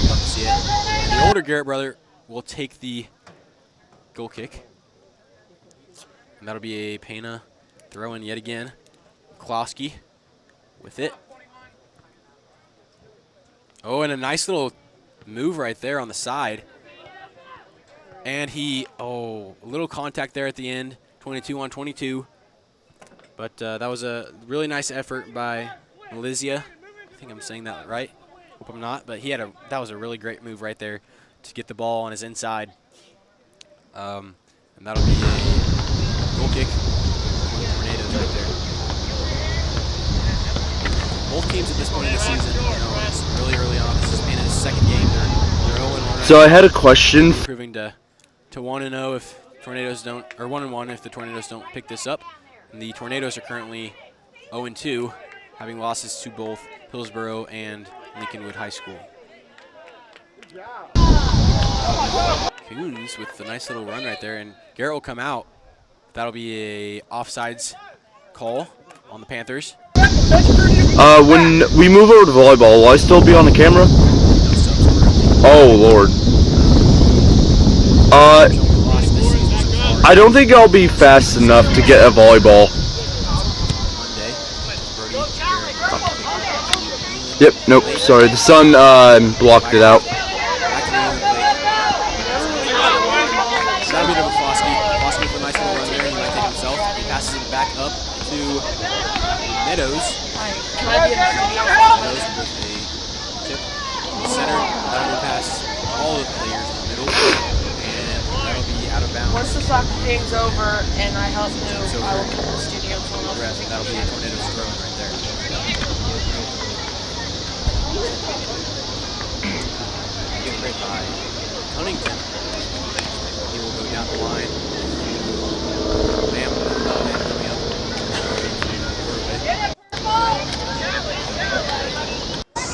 Love to see it. And the older Garrett brother will take the goal kick. And that'll be a Pana throw in yet again. Klosky with it. Oh, and a nice little move right there on the side. And a little contact there at the end, 22 on 22. But that was a really nice effort by Malizia. I think I'm saying that right. Hope I'm not, but that was a really great move right there to get the ball on his inside. And that'll be a goal kick for the Tornadoes right there. Both teams at this point in the season, it's really early on. This is Pana's second game. They're 0-1. So I had a question. Proving to 1-0 if Tornadoes don't, or 1-1 if the Tornadoes don't pick this up. And the Tornadoes are currently 0-2, having losses to both Hillsborough and Lincolnwood High School. Coons with a nice little run right there, and Garrett will come out. That'll be a offsides call on the Panthers. When we move over to volleyball, will I still be on the camera? Oh, Lord. I don't think I'll be fast enough to get a volleyball. Yep, nope, sorry. The sun blocked it out. That'll be to Klosky. Klosky with a nice little run there. He might take it himself. He passes it back up to Meadows. Meadows with a tip in the center. That'll pass all the players in the middle. And that'll be out of bounds. Once the soccer game's over and I help move, I will come to the studio. That'll be a Tornadoes throw right there. crit by Huntington. He will go down the line. Lamb coming up.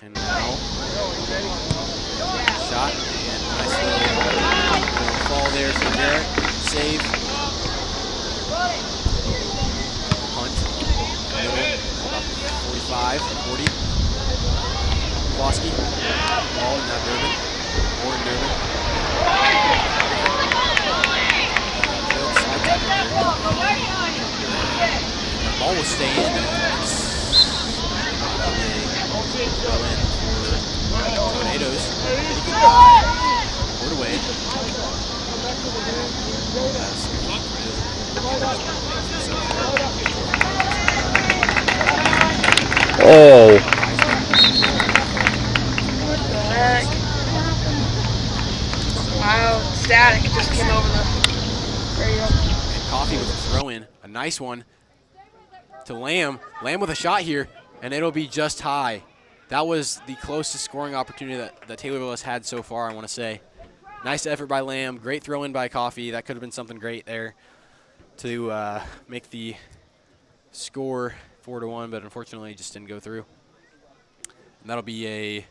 And now, shot and nice little fall there for Garrett. Save. Punt. Middle. About 45, 40. Klosky. Ball in that Durbin. More in Durbin. Side tackle there. The ball will stay in. Well in for Tornadoes. Put away. Oh. What the heck? Wow, static just came over the radio. And Coffee with a throw in. A nice one to Lamb. Lamb with a shot here, and it'll be just high. That was the closest scoring opportunity that Taylorville has had so far, I want to say. Nice effort by Lamb. Great throw in by Coffee. That could have been something great there to make the score 4-1, but unfortunately it just didn't go through. And that'll be a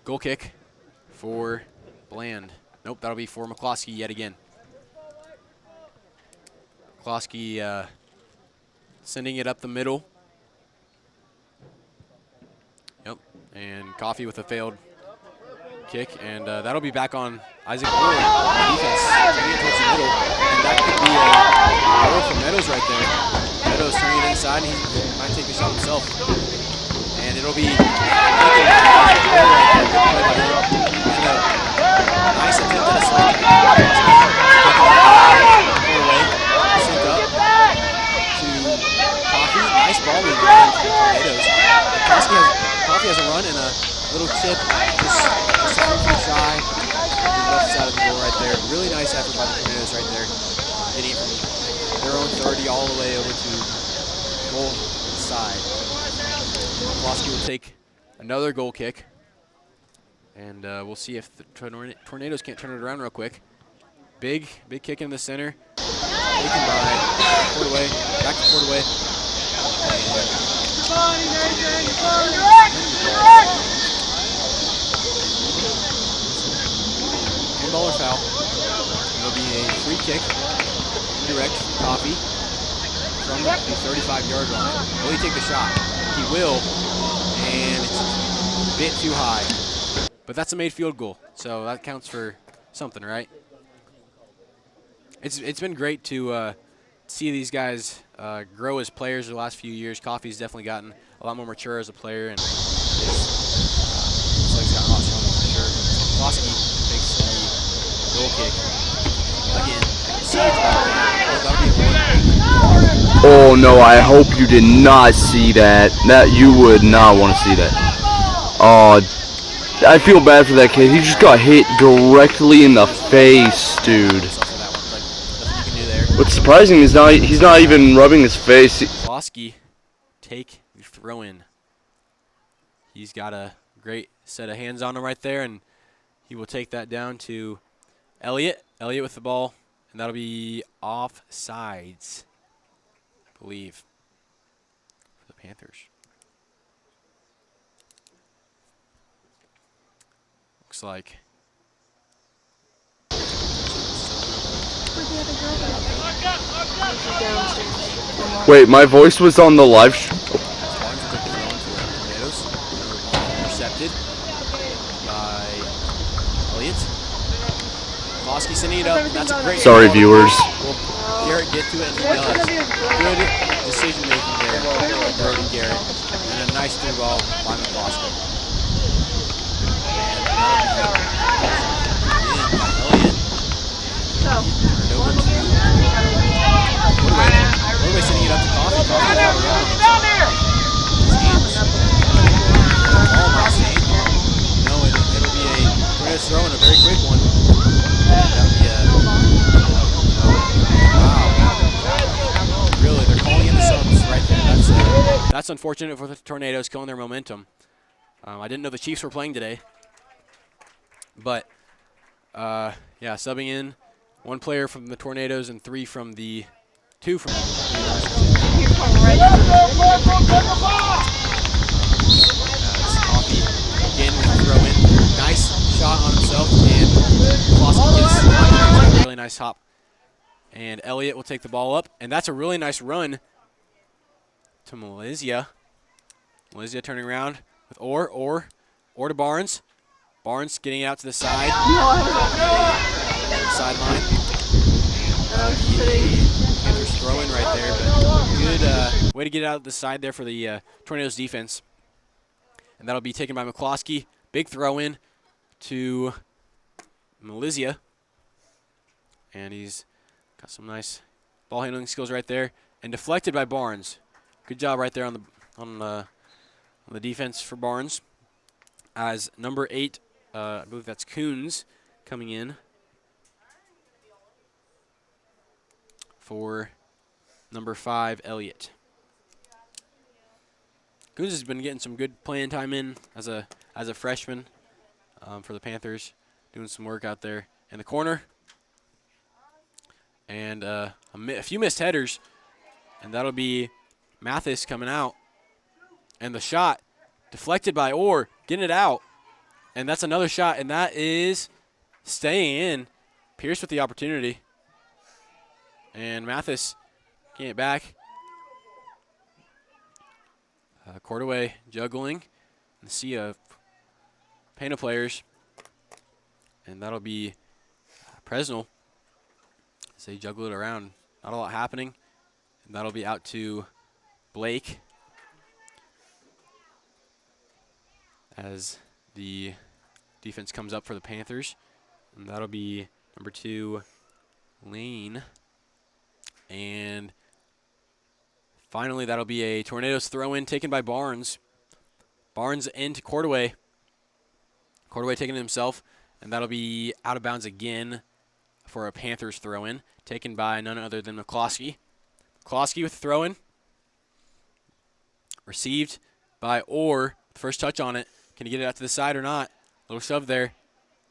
goal kick for Bland. Nope, that'll be for McCloskey yet again. McCloskey sending it up the middle. Yep, and Coffee with a failed kick, and that'll be back on Isaac Moore. Defense turning it towards the middle, and that could be a goal for Meadows right there. Meadows turning it inside, and he might take the shot himself. And it'll be and a nice attempt at a slant. Away, sent up to Coffee. Nice ball movement from Meadows. Coffee has a run and a little chip, just a feet shy to the left side of the goal right there. Really nice effort by the Tornadoes right there, hitting it from their own 30 all the way over to goal side. Klosky will take another goal kick, and we'll see if the Tornadoes can't turn it around real quick. Big kick in the center, taken by Portaway, back to Portaway. Handball or foul. It'll be a free kick, indirect Coffee from the 35-yard line. Will he take the shot? He will, and it's a bit too high. But that's a made field goal, so that counts for something, right? It's been great to see these guys grow as players the last few years. Coffee's definitely gotten a lot more mature as a player, and his legs got a lot stronger for sure. Klosky takes the goal kick again. That'll be a Oh no, I hope you did not see that. That you would not want to see that. Oh, I feel bad for that kid. He just got hit directly in the face, dude. What's surprising is he's not even rubbing his face. Klosky take the throw in. He's got a great set of hands on him right there, and he will take that down to Elliott. Elliott with the ball, and that'll be offsides, I believe, for the Panthers. Looks like. Wait, my voice was on the live Intercepted by Elliott. Klosky sending it up. That's a great Sorry, ball. viewers. Will Garrett get to it? And he does. Good decision making there by Brody Garrett. And a nice through ball by McCloskey. And Elliott. Turned over to Woodway sending it up to Coffee. Coffee got around. His hands. Ball might stay. No, it'll be a Tornadoes throw and a very quick one. That'll be wow. Really, they're calling in the subs right there. That's unfortunate for the Tornadoes, killing their momentum. I didn't know the Chiefs were playing today. But, yeah, subbing in 1 player from the Tornadoes and 2 from the Coffee again with the throw in. Nice shot on himself, and Kloski gets a really nice hop. And Elliott will take the ball up, and that's a really nice run to Malaysia. Malaysia turning around with Orr to Barnes. Barnes getting out to the side. Sideline. Panthers throw-in right there, but good way to get out of the side there for the Tornadoes defense. And that'll be taken by McCloskey. Big throw-in to Malaysia. And he's got some nice ball handling skills right there. And deflected by Barnes. Good job right there on the defense for Barnes. As number 8, I believe that's Coons, coming in for number 5, Elliott. Coons has been getting some good playing time in as a freshman for the Panthers, doing some work out there in the corner. And a few missed headers, and that'll be Mathis coming out. And the shot deflected by Orr, getting it out. And that's another shot, and that is staying in. Pierce with the opportunity. And Mathis getting it back. Cordaway juggling. And see a Pana players. And that'll be Presnell. As they juggle it around. Not a lot happening. And that'll be out to Blake. As the defense comes up for the Panthers. And that'll be number 2, Lane. And finally, that'll be a Tornadoes throw-in taken by Barnes. Barnes into Cordaway. Cordaway taking it himself. And that'll be out of bounds again for a Panthers throw-in. Taken by none other than McCloskey. McCloskey with the throw-in. Received by Orr. First touch on it. Can he get it out to the side or not? Little shove there.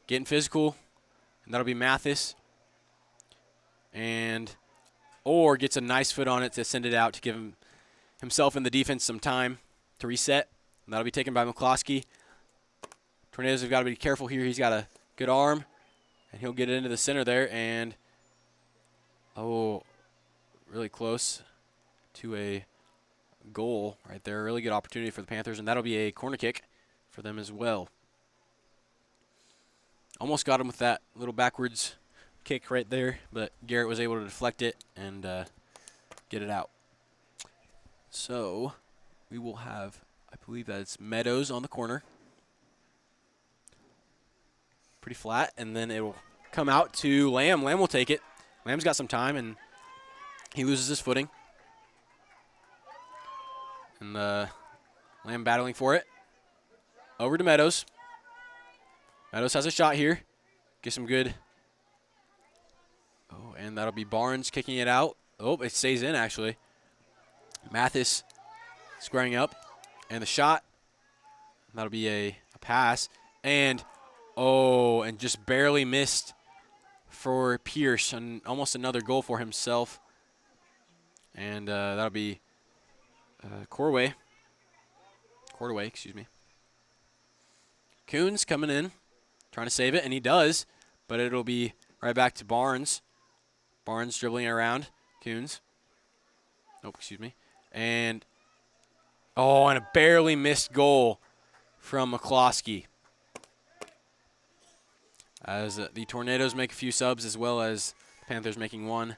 Getting physical. And that'll be Mathis. And Orr gets a nice foot on it to send it out to give himself and the defense some time to reset. And that'll be taken by McCloskey. Tornadoes have got to be careful here. He's got a good arm. And he'll get it into the center there. And, really close to a goal right there. Really good opportunity for the Panthers. And that'll be a corner kick for them as well. Almost got him with that little backwards kick right there, but Garrett was able to deflect it and get it out. So we will have, I believe that's Meadows on the corner. Pretty flat, and then it will come out to Lamb. Lamb will take it. Lamb's got some time, and he loses his footing. And Lamb battling for it. Over to Meadows. Meadows has a shot here. Get some good. Oh, and that'll be Barnes kicking it out. Oh, it stays in, actually. Mathis squaring up. And the shot. That'll be a pass. And, and just barely missed for Pierce. And almost another goal for himself. And that'll be Cordaway, excuse me. Coons coming in, trying to save it, and he does, but it'll be right back to Barnes. Barnes dribbling around Coons. Oh, excuse me. And, and a barely missed goal from McCloskey. As the Tornadoes make a few subs, as well as the Panthers making one.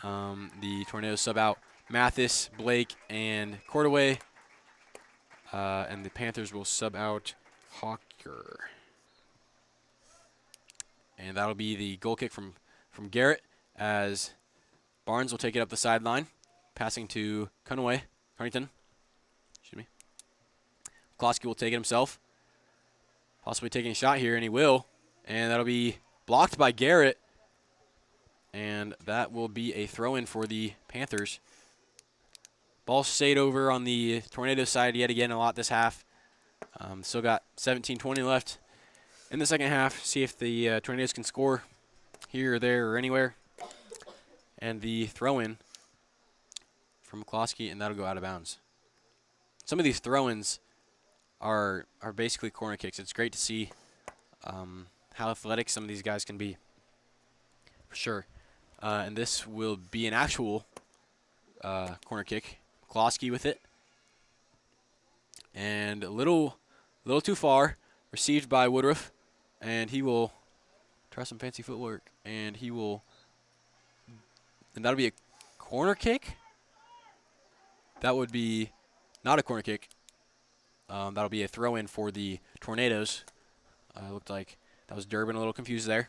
The Tornadoes sub out Mathis, Blake, and Cordaway. And the Panthers will sub out Hawker. And that'll be the goal kick from Garrett, as Barnes will take it up the sideline, passing to Cunnington. Excuse me. Kloski will take it himself, possibly taking a shot here, and he will. And that'll be blocked by Garrett. And that will be a throw-in for the Panthers. Ball stayed over on the Tornado side yet again a lot this half. Still got 17-20 left in the second half, see if the Tornadoes can score here or there or anywhere. And the throw-in from McCloskey, and that'll go out of bounds. Some of these throw-ins are basically corner kicks. It's great to see how athletic some of these guys can be, for sure. And this will be an actual corner kick. McCloskey with it. And a little too far, received by Woodruff, and he will try some fancy footwork, and that'll be a corner kick. That would be not a corner kick. That'll be a throw-in for the Tornadoes. Looked like that was Durbin, a little confused there.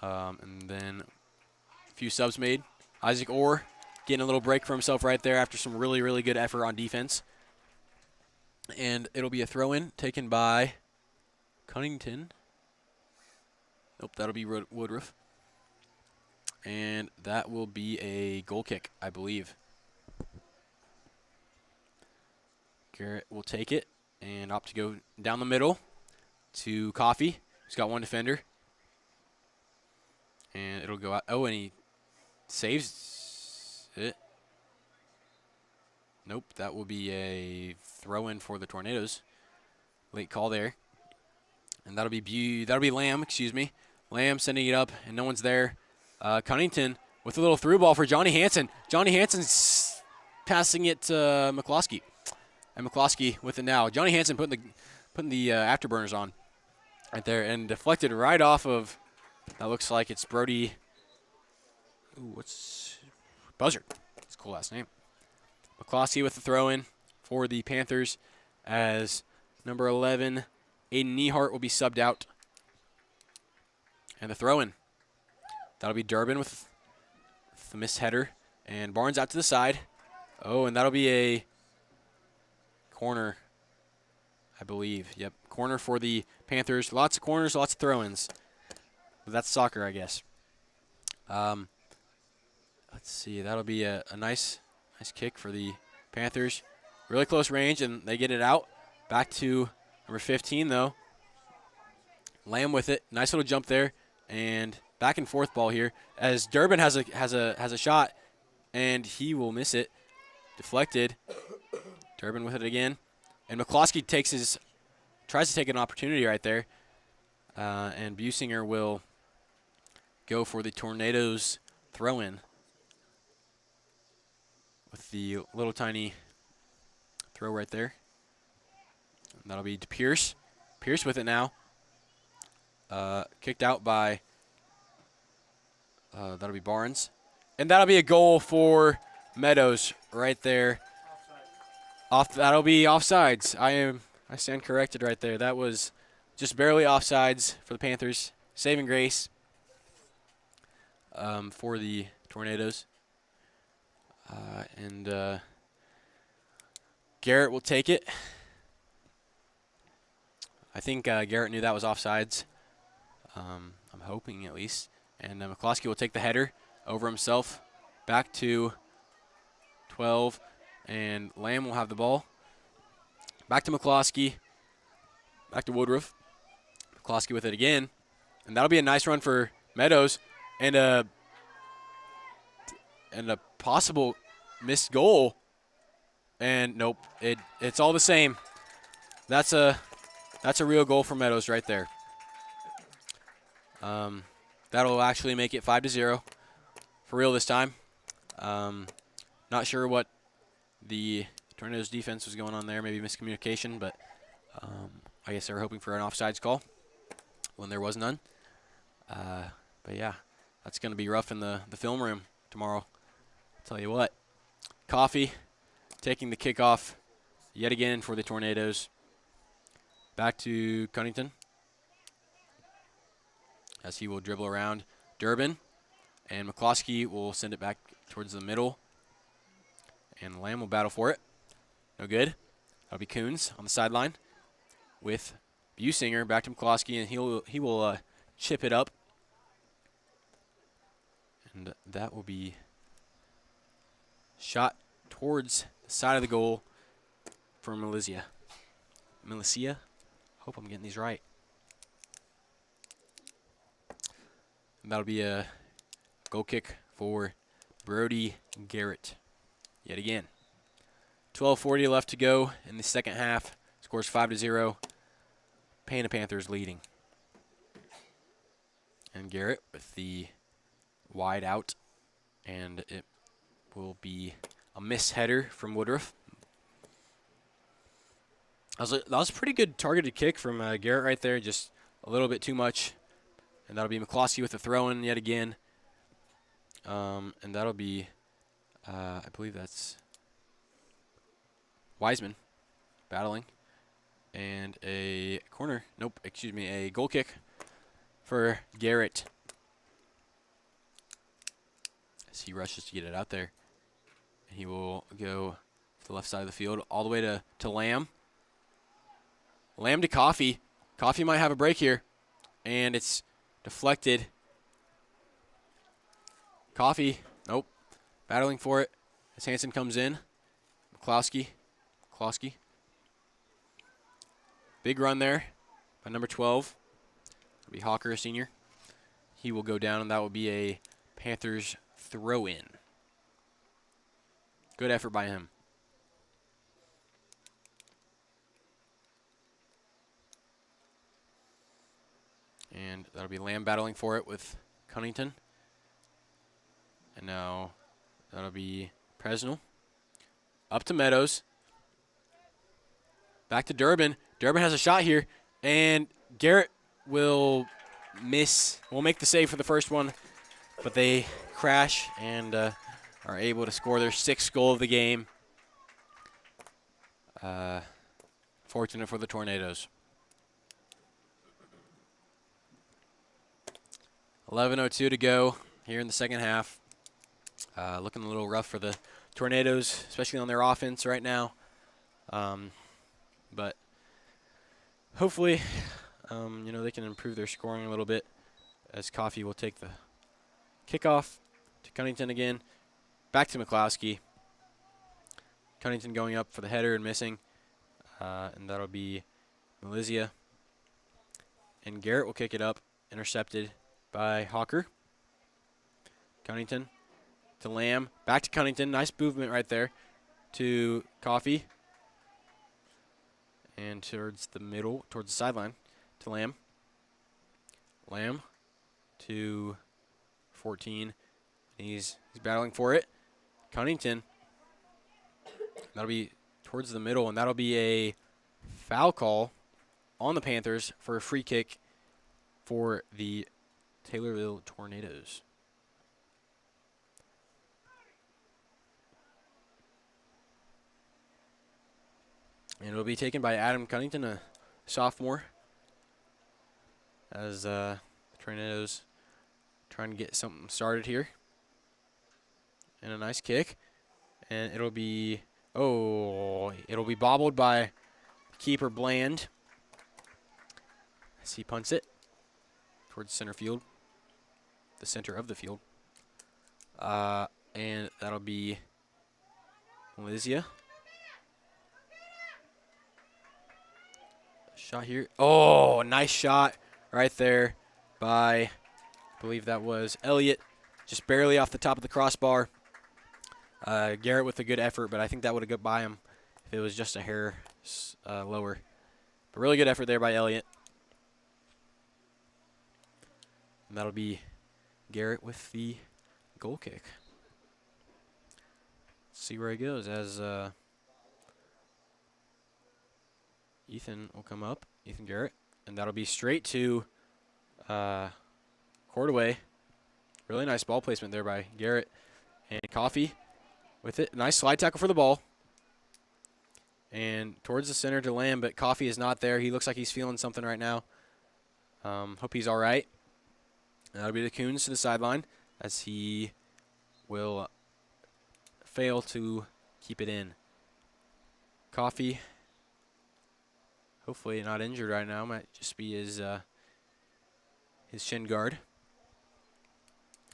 And then a few subs made. Isaac Orr getting a little break for himself right there after some really, really good effort on defense. And it'll be a throw-in taken by Cunnington. Nope, that'll be Woodruff. And that will be a goal kick, I believe. Garrett will take it and opt to go down the middle to Coffey. He's got one defender. And it'll go out. Oh, and he saves it. Nope, that will be a throw-in for the Tornadoes. Late call there. And that'll be Lamb, excuse me. Lamb sending it up, and no one's there. Cunnington with a little through ball for Johnny Hansen. Johnny Hansen's passing it to McCloskey. And McCloskey with it now. Johnny Hansen putting the afterburners on right there and deflected right off of, that looks like it's Brody. Ooh, what's Buzzard? That's a cool last name. McCloskey with the throw-in for the Panthers as number 11, Aiden Nehart, will be subbed out. And the throw-in. That'll be Durbin with the missed header. And Barnes out to the side. Oh, and that'll be a corner, I believe. Yep, corner for the Panthers. Lots of corners, lots of throw-ins. But that's soccer, I guess. Let's see. That'll be a nice kick for the Panthers. Really close range, and they get it out. Back to number 15, though. Lamb with it. Nice little jump there. And back and forth ball here as Durbin has a shot, and he will miss it. Deflected. Durbin with it again. And McCloskey tries to take an opportunity right there. And Businger will go for the Tornadoes throw-in with the little tiny throw right there. And that'll be to Pierce. Pierce with it now. Kicked out by, that'll be Barnes. And that'll be a goal for Meadows right there. That'll be offsides. I stand corrected right there. That was just barely offsides for the Panthers. Saving grace for the Tornadoes. And Garrett will take it. I think Garrett knew that was offsides. I'm hoping at least. And McCloskey will take the header over himself. Back to 12. And Lamb will have the ball. Back to McCloskey. Back to Woodruff. McCloskey with it again. And that'll be a nice run for Meadows. And a possible missed goal. And nope, it's all the same. That's a real goal for Meadows right there. That'll actually make it 5-0 for real this time. Not sure what the Tornadoes defense was going on there, maybe miscommunication, but I guess they were hoping for an offsides call when there was none. But yeah, that's going to be rough in the film room tomorrow. I'll tell you what. Coffey taking the kickoff yet again for the Tornadoes. Back to Cunnington as he will dribble around Durbin. And McCloskey will send it back towards the middle. And Lamb will battle for it. No good. That'll be Coons on the sideline with Businger back to McCloskey, and he will chip it up. And that will be shot towards the side of the goal for Milicia. Hope I'm getting these right. And that'll be a goal kick for Brody Garrett. Yet again. 12:40 left to go in the second half. Scores 5-0. Pana Panthers leading. And Garrett with the wide out. And it will be a miss header from Woodruff. That was a pretty good targeted kick from Garrett right there. Just a little bit too much. And that'll be McCloskey with the throw-in yet again. And that'll be, I believe that's Wiseman battling. And a corner. Nope, excuse me, a goal kick for Garrett. As he rushes to get it out there. And he will go to the left side of the field all the way to Lamb. Lamb to Coffee. Coffee might have a break here. And it's deflected. Coffee, nope, battling for it as Hansen comes in. McCloskey. Big run there by number 12. It'll be Hawker, a senior. He will go down, and that will be a Panthers throw-in. Good effort by him. And that'll be Lamb battling for it with Cunnington. And now that'll be Presnell. Up to Meadows. Back to Durbin. Durbin has a shot here. And Garrett will miss. Will make the save for the first one. But they crash and are able to score their 6th goal of the game. Fortunate for the Tornadoes. 11:02 to go here in the second half. Looking a little rough for the Tornadoes, especially on their offense right now. But hopefully, they can improve their scoring a little bit as Coffee will take the kickoff to Cunnington again. Back to McCloskey. Cunnington going up for the header and missing. And that'll be Melizia. And Garrett will kick it up, intercepted by Hawker. Cunnington to Lamb. Back to Cunnington. Nice movement right there to Coffee. And towards the middle, towards the sideline to Lamb. Lamb to 14. He's battling for it. Cunnington. That'll be towards the middle, and that'll be a foul call on the Panthers for a free kick for the Taylorville Tornadoes. And it'll be taken by Adam Cunnington, a sophomore, as the Tornadoes trying to get something started here. And a nice kick. And it'll be bobbled by keeper Bland as he punts it towards center field, the center of the field. And that'll be Melizia. Shot here. Oh, nice shot right there by, I believe that was Elliott, just barely off the top of the crossbar. Garrett with a good effort, but I think that would have got by him if it was just a hair lower. But really good effort there by Elliott. And that'll be Garrett with the goal kick. See where he goes as Ethan will come up, Ethan Garrett, and that'll be straight to Cordaway. Really nice ball placement there by Garrett. And Coffee with it. Nice slide tackle for the ball. And towards the center to Lamb, but Coffee is not there. He looks like he's feeling something right now. Hope he's all right. And that'll be the Coons to the sideline as he will fail to keep it in. Coffee, hopefully not injured right now. Might just be his shin guard.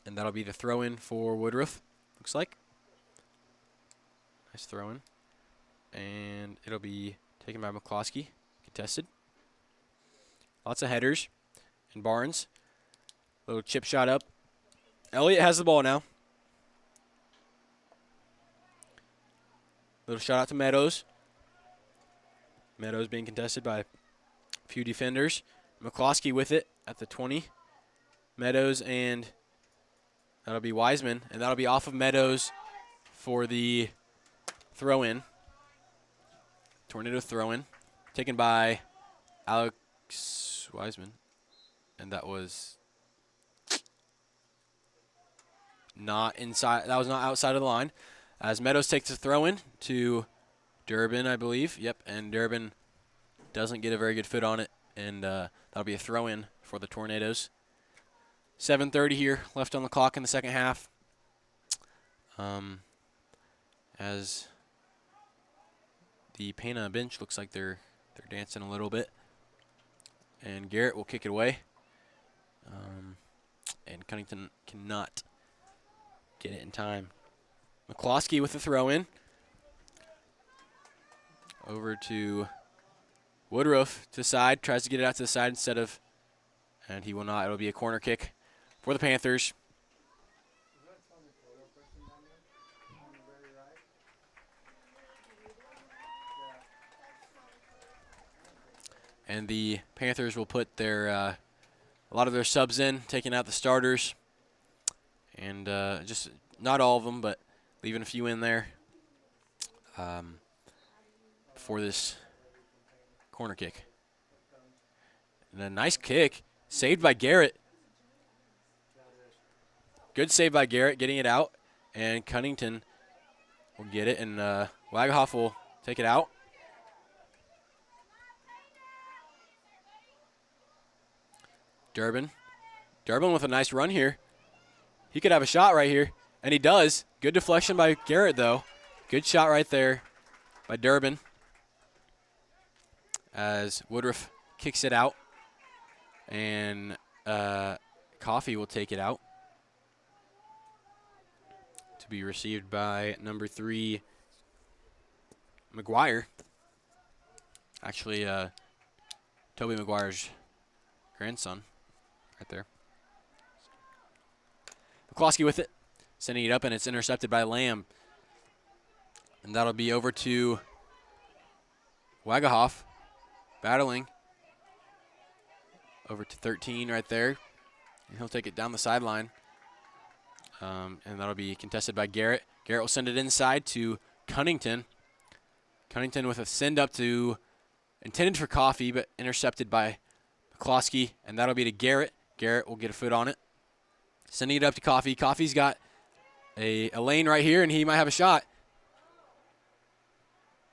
And that'll be the throw-in for Woodruff, looks like. Nice throw-in. And it'll be taken by McCloskey, contested. Lots of headers. And Barnes. Little chip shot up. Elliott has the ball now. Little shot out to Meadows. Meadows being contested by a few defenders. McCloskey with it at the 20. Meadows, and that'll be Wiseman. And that'll be off of Meadows for the throw-in. Tornado throw-in. Taken by Alex Wiseman. And that was not inside. That was not outside of the line. As Meadows takes the throw-in to Durbin, I believe. Yep, and Durbin doesn't get a very good foot on it. And that'll be a throw-in for the Tornadoes. 7:30 here left on the clock in the second half. As the Pana bench looks like they're dancing a little bit. And Garrett will kick it away. And Cunnington cannot get it in time. McCloskey with the throw-in. Over to Woodruff to the side. Tries to get it out to the side instead of, and he will not. It'll be a corner kick for the Panthers. And the Panthers will put their a lot of their subs in, taking out the starters. And just not all of them, but leaving a few in there for this corner kick. And a nice kick, saved by Garrett. Good save by Garrett, getting it out. And Cunnington will get it, and Wagahoff will take it out. Durbin with a nice run here. He could have a shot right here, and he does. Good deflection by Garrett, though. Good shot right there by Durbin. As Woodruff kicks it out, and Coffey will take it out to be received by number 3, McGuire. Actually, Toby McGuire's grandson right there. McCloskey with it, sending it up, and it's intercepted by Lamb. And that'll be over to Wagahoff, battling. Over to 13 right there. And he'll take it down the sideline. And that'll be contested by Garrett. Garrett will send it inside to Cunnington. Cunnington with a send up to, intended for Coffey, but intercepted by McCloskey. And that'll be to Garrett. Garrett will get a foot on it. Sending it up to Coffey. Coffey's got a lane right here, and he might have a shot.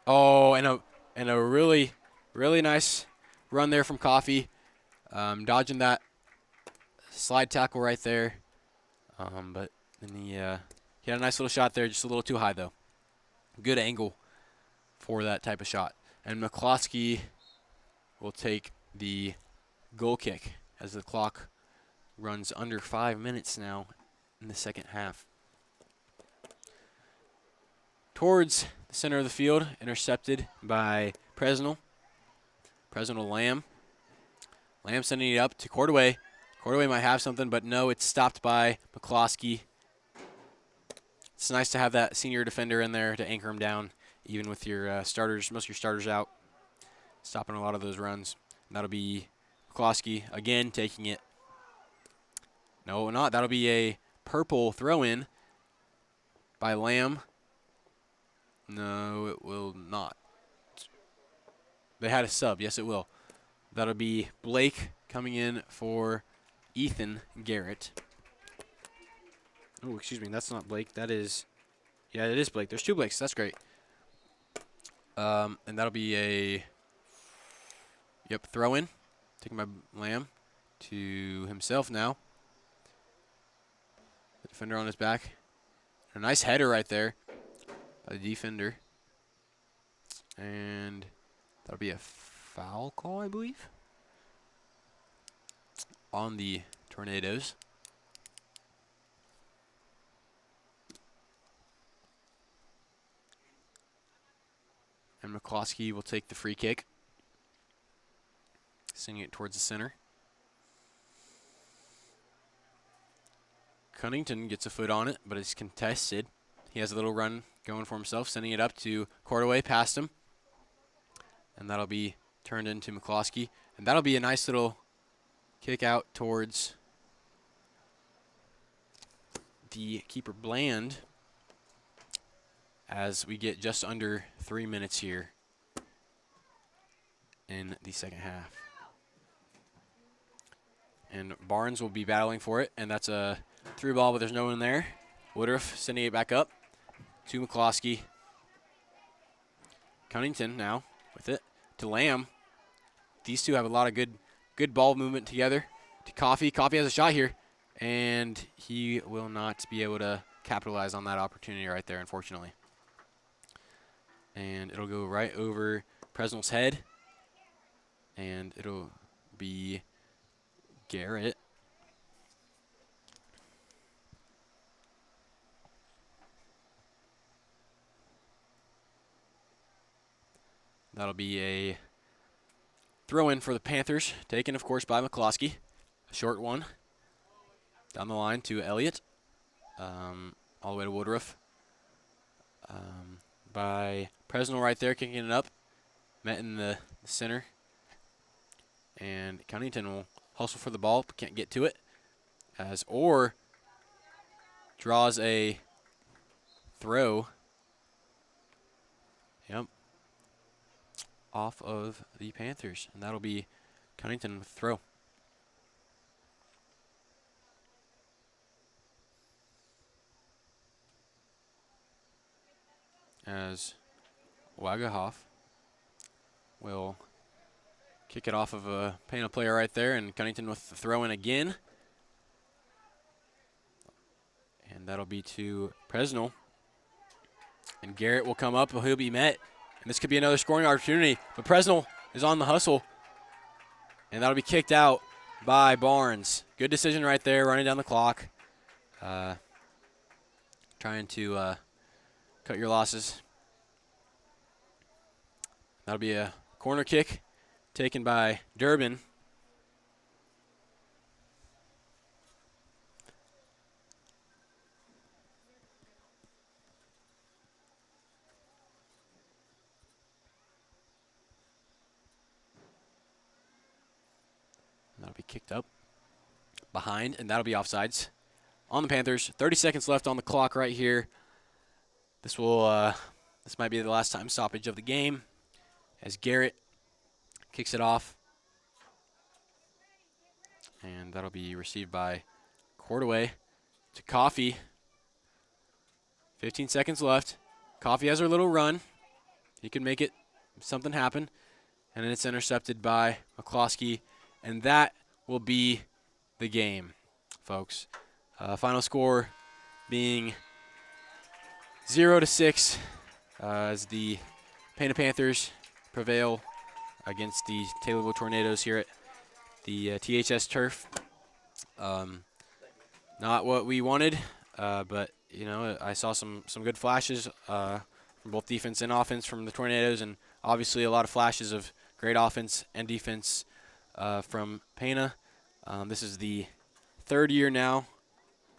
Oh, and a really, really nice run there from Coffey. Dodging that slide tackle right there. But then he had a nice little shot there, just a little too high, though. Good angle for that type of shot. And McCloskey will take the goal kick as the clock runs under 5 minutes now in the second half. Towards the center of the field, intercepted by Presnell. Presnell Lamb. Lamb sending it up to Cordaway. Cordaway might have something, but no, it's stopped by McCloskey. It's nice to have that senior defender in there to anchor him down, even with your starters, most of your starters out, stopping a lot of those runs. And that'll be McCloskey again taking it. No, not. That'll be a purple throw-in by Lamb. No, it will not. They had a sub. Yes, it will. That'll be Blake coming in for Ethan Garrett. Oh, excuse me. That's not Blake. That is, yeah, it is Blake. There's 2 Blakes. That's great. And that'll be a, throw-in. Taking by Lamb to himself now. The defender on his back. A nice header right there by the defender. And that'll be a foul call, I believe, on the Tornadoes. And McCloskey will take the free kick. sending it towards the center. Cunnington gets a foot on it, but it's contested. He has a little run going for himself, sending it up to Cordaway past him. And that'll be turned into McCloskey. And that'll be a nice little kick out towards the keeper Bland as we get just under 3 minutes here in the second half. And Barnes will be battling for it, and that's a through ball, but there's no one there. Woodruff sending it back up to McCloskey. Cunnington now with it to Lamb. These two have a lot of good ball movement together. To Coffey. Coffey has a shot here, and he will not be able to capitalize on that opportunity right there, unfortunately. And it'll go right over Presnell's head, and it'll be Garrett. That'll be a throw-in for the Panthers, taken, of course, by McCloskey. A short one down the line to Elliott, all the way to Woodruff. By Presnell right there, kicking it up. Met in the center. And Cunnington will hustle for the ball, but can't get to it. As Orr draws a throw. Yep. Off of the Panthers, and that'll be Cunnington with throw. As Wagahoff will kick it off of a Pana player right there, and Cunnington with the throw in again. And that'll be to Presnell. And Garrett will come up, but he'll be met. And this could be another scoring opportunity, but Presnell is on the hustle. And that'll be kicked out by Barnes. Good decision right there, running down the clock. Trying to cut your losses. That'll be a corner kick taken by Durbin. That'll be kicked up behind, and that'll be offsides on the Panthers. 30 seconds left on the clock right here. This might be the last time stoppage of the game as Garrett kicks it off. And that'll be received by Cordaway to Coffey. 15 seconds left. Coffey has her little run. He can make it something happen. And then it's intercepted by McCloskey. And that will be the game, folks. Final score being 0-6 as the Pana Panthers prevail against the Taylorville Tornadoes here at the THS turf. Not what we wanted, but you know, I saw some good flashes from both defense and offense from the Tornadoes, and obviously a lot of flashes of great offense and defense from Pana. This is the third year now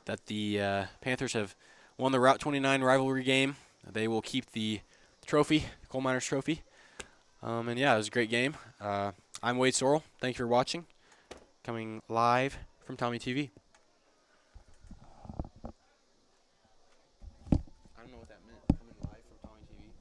that the Panthers have won the Route 29 rivalry game. They will keep the trophy, the Coal Miners Trophy. And yeah, it was a great game. I'm Wade Sorrell. Thank you for watching. Coming live from Tommy TV. I don't know what that meant. Coming live from Tommy TV.